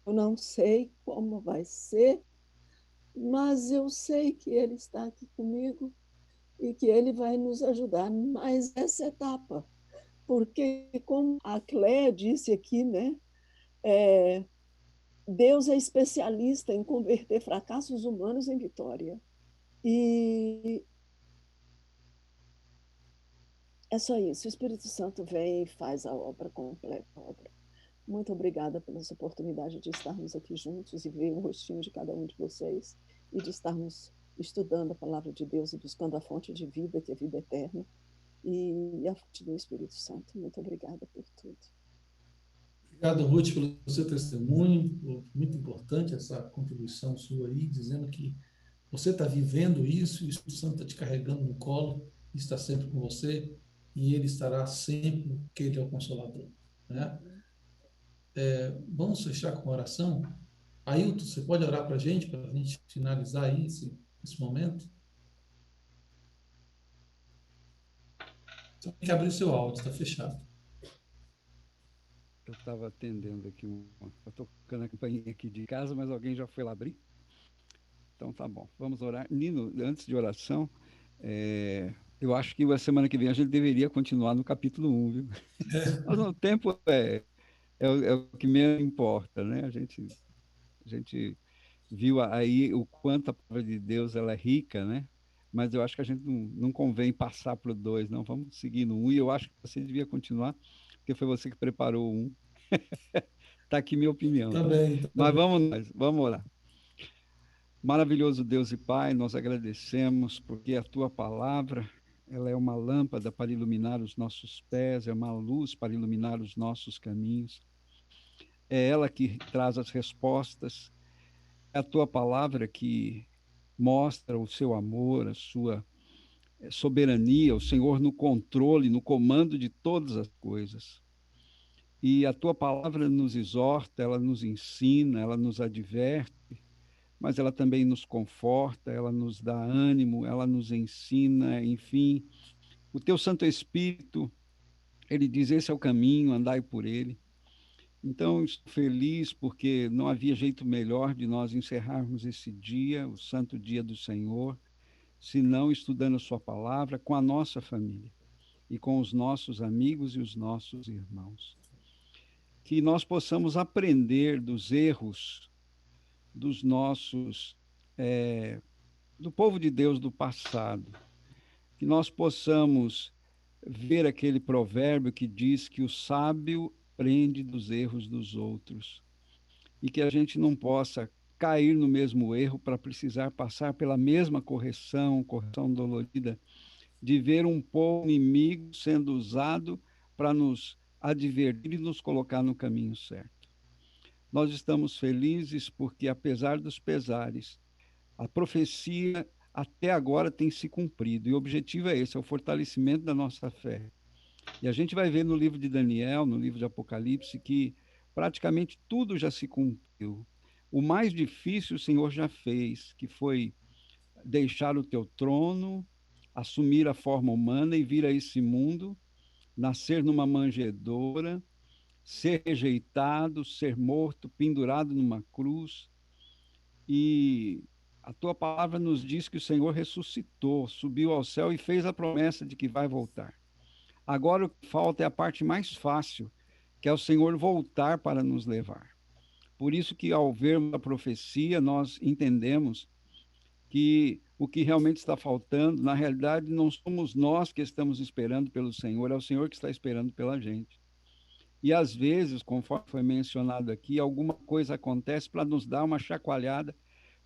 eu não sei como vai ser, mas eu sei que ele está aqui comigo e que ele vai nos ajudar mais essa etapa, porque como a Cléia disse aqui, né, Deus é especialista em converter fracassos humanos em vitória. E é só isso. O Espírito Santo vem e faz a obra, completa a obra. Muito obrigada pela oportunidade de estarmos aqui juntos e ver o rostinho de cada um de vocês e de estarmos estudando a palavra de Deus e buscando a fonte de vida, que é a vida eterna, e a fonte do Espírito Santo. Muito obrigada por tudo. Obrigado, Ruth, pelo seu testemunho. Muito importante essa contribuição sua aí, dizendo que você está vivendo isso, e o Espírito Santo está te carregando no colo, está sempre com você, e ele estará sempre, porque ele é o Consolador, né? Vamos fechar com uma oração? Ailton, você pode orar para a gente finalizar aí esse momento? Você tem que abrir o seu áudio, está fechado. Eu estava atendendo aqui, estou tocando a campainha aqui de casa, mas alguém já foi lá abrir? Então tá bom, vamos orar. Nino, antes de oração, eu acho que a semana que vem a gente deveria continuar no capítulo 1, viu? Mas o tempo é o que menos importa, né? A gente viu aí o quanto a palavra de Deus ela é rica, né? Mas eu acho que a gente não convém passar para o 2, não. Vamos seguir no 1, e eu acho que você devia continuar, porque foi você que preparou o 1. Está aqui minha opinião. Tá bem. Mas vamos orar. Maravilhoso Deus e Pai, nós agradecemos porque a Tua palavra, ela é uma lâmpada para iluminar os nossos pés, é uma luz para iluminar os nossos caminhos. É ela que traz as respostas, é a Tua palavra que mostra o Seu amor, a Sua soberania, o Senhor no controle, no comando de todas as coisas. E a Tua palavra nos exorta, ela nos ensina, ela nos adverte, mas ela também nos conforta, ela nos dá ânimo, ela nos ensina, enfim. O Teu Santo Espírito, ele diz, esse é o caminho, andai por ele. Então, estou feliz porque não havia jeito melhor de nós encerrarmos esse dia, o santo dia do Senhor, senão estudando a sua palavra com a nossa família. e com os nossos amigos e os nossos irmãos. Que nós possamos aprender dos erros dos nossos, do povo de Deus do passado. Que nós possamos ver aquele provérbio que diz que o sábio aprende dos erros dos outros. E que a gente não possa cair no mesmo erro para precisar passar pela mesma correção dolorida, de ver um povo inimigo sendo usado para nos advertir e nos colocar no caminho certo. Nós estamos felizes porque, apesar dos pesares, a profecia até agora tem se cumprido. E o objetivo é esse, é o fortalecimento da nossa fé. E a gente vai ver no livro de Daniel, no livro de Apocalipse, que praticamente tudo já se cumpriu. O mais difícil o Senhor já fez, que foi deixar o teu trono, assumir a forma humana e vir a esse mundo, nascer numa manjedoura, ser rejeitado, ser morto, pendurado numa cruz. E a tua palavra nos diz que o Senhor ressuscitou, subiu ao céu e fez a promessa de que vai voltar. Agora o que falta é a parte mais fácil, que é o Senhor voltar para nos levar. Por isso que, ao vermos a profecia, nós entendemos que o que realmente está faltando, na realidade, não somos nós que estamos esperando pelo Senhor, é o Senhor que está esperando pela gente. E, às vezes, conforme foi mencionado aqui, alguma coisa acontece para nos dar uma chacoalhada,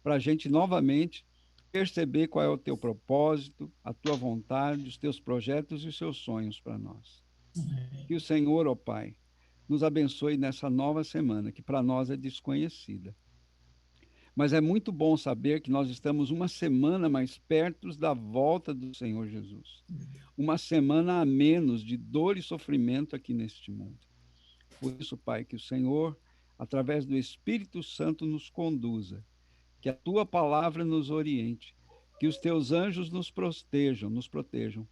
para a gente novamente perceber qual é o teu propósito, a tua vontade, os teus projetos e os seus sonhos para nós. Que o Senhor, ó Pai, nos abençoe nessa nova semana, que para nós é desconhecida. Mas é muito bom saber que nós estamos uma semana mais perto da volta do Senhor Jesus. Uma semana a menos de dor e sofrimento aqui neste mundo. Por isso, Pai, que o Senhor, através do Espírito Santo, nos conduza, que a tua palavra nos oriente, que os teus anjos nos protejam,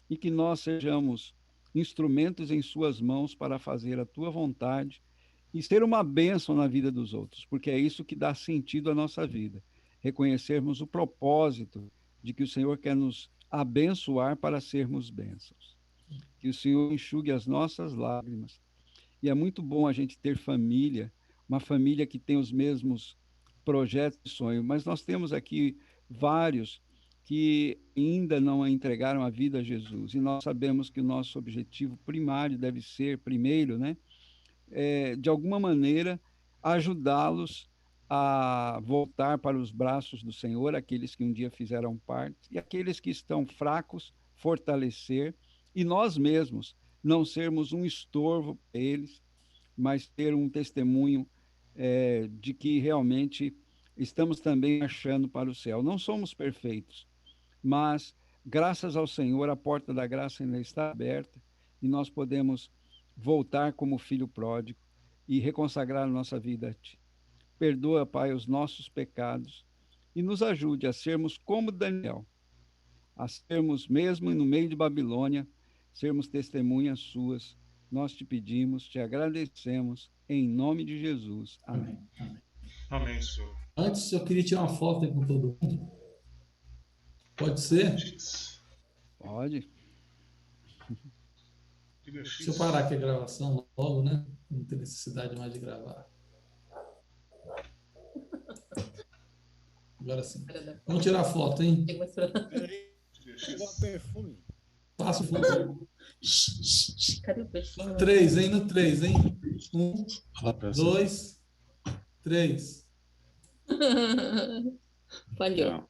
e que nós sejamos instrumentos em suas mãos para fazer a tua vontade e ser uma bênção na vida dos outros, porque é isso que dá sentido à nossa vida. Reconhecermos o propósito de que o Senhor quer nos abençoar para sermos bênçãos. Que o Senhor enxugue as nossas lágrimas. E é muito bom a gente ter família, uma família que tem os mesmos projetos e sonhos, mas nós temos aqui vários que ainda não entregaram a vida a Jesus, e nós sabemos que o nosso objetivo primário deve ser, primeiro, né, de alguma maneira, ajudá-los a voltar para os braços do Senhor, aqueles que um dia fizeram parte, e aqueles que estão fracos, fortalecer, e nós mesmos não sermos um estorvo para eles, mas ter um testemunho de que realmente estamos também marchando para o céu. Não somos perfeitos, mas, graças ao Senhor, a porta da graça ainda está aberta e nós podemos voltar como filho pródigo e reconsagrar a nossa vida a Ti. Perdoa, Pai, os nossos pecados e nos ajude a sermos como Daniel, a sermos, mesmo no meio de Babilônia, sermos testemunhas Suas. Nós te pedimos, te agradecemos, em nome de Jesus. Amém. Amém, Senhor. Antes, eu queria tirar uma foto aí com todo mundo. Pode ser? Pode. Deixa eu parar aqui a gravação logo, né? Não tem necessidade mais de gravar. Agora sim. Vamos tirar a foto, hein? Perfume. Passa o fundo. Cadê o perfume? 3, hein? No 3, hein? 1, 2, 3. Falhou.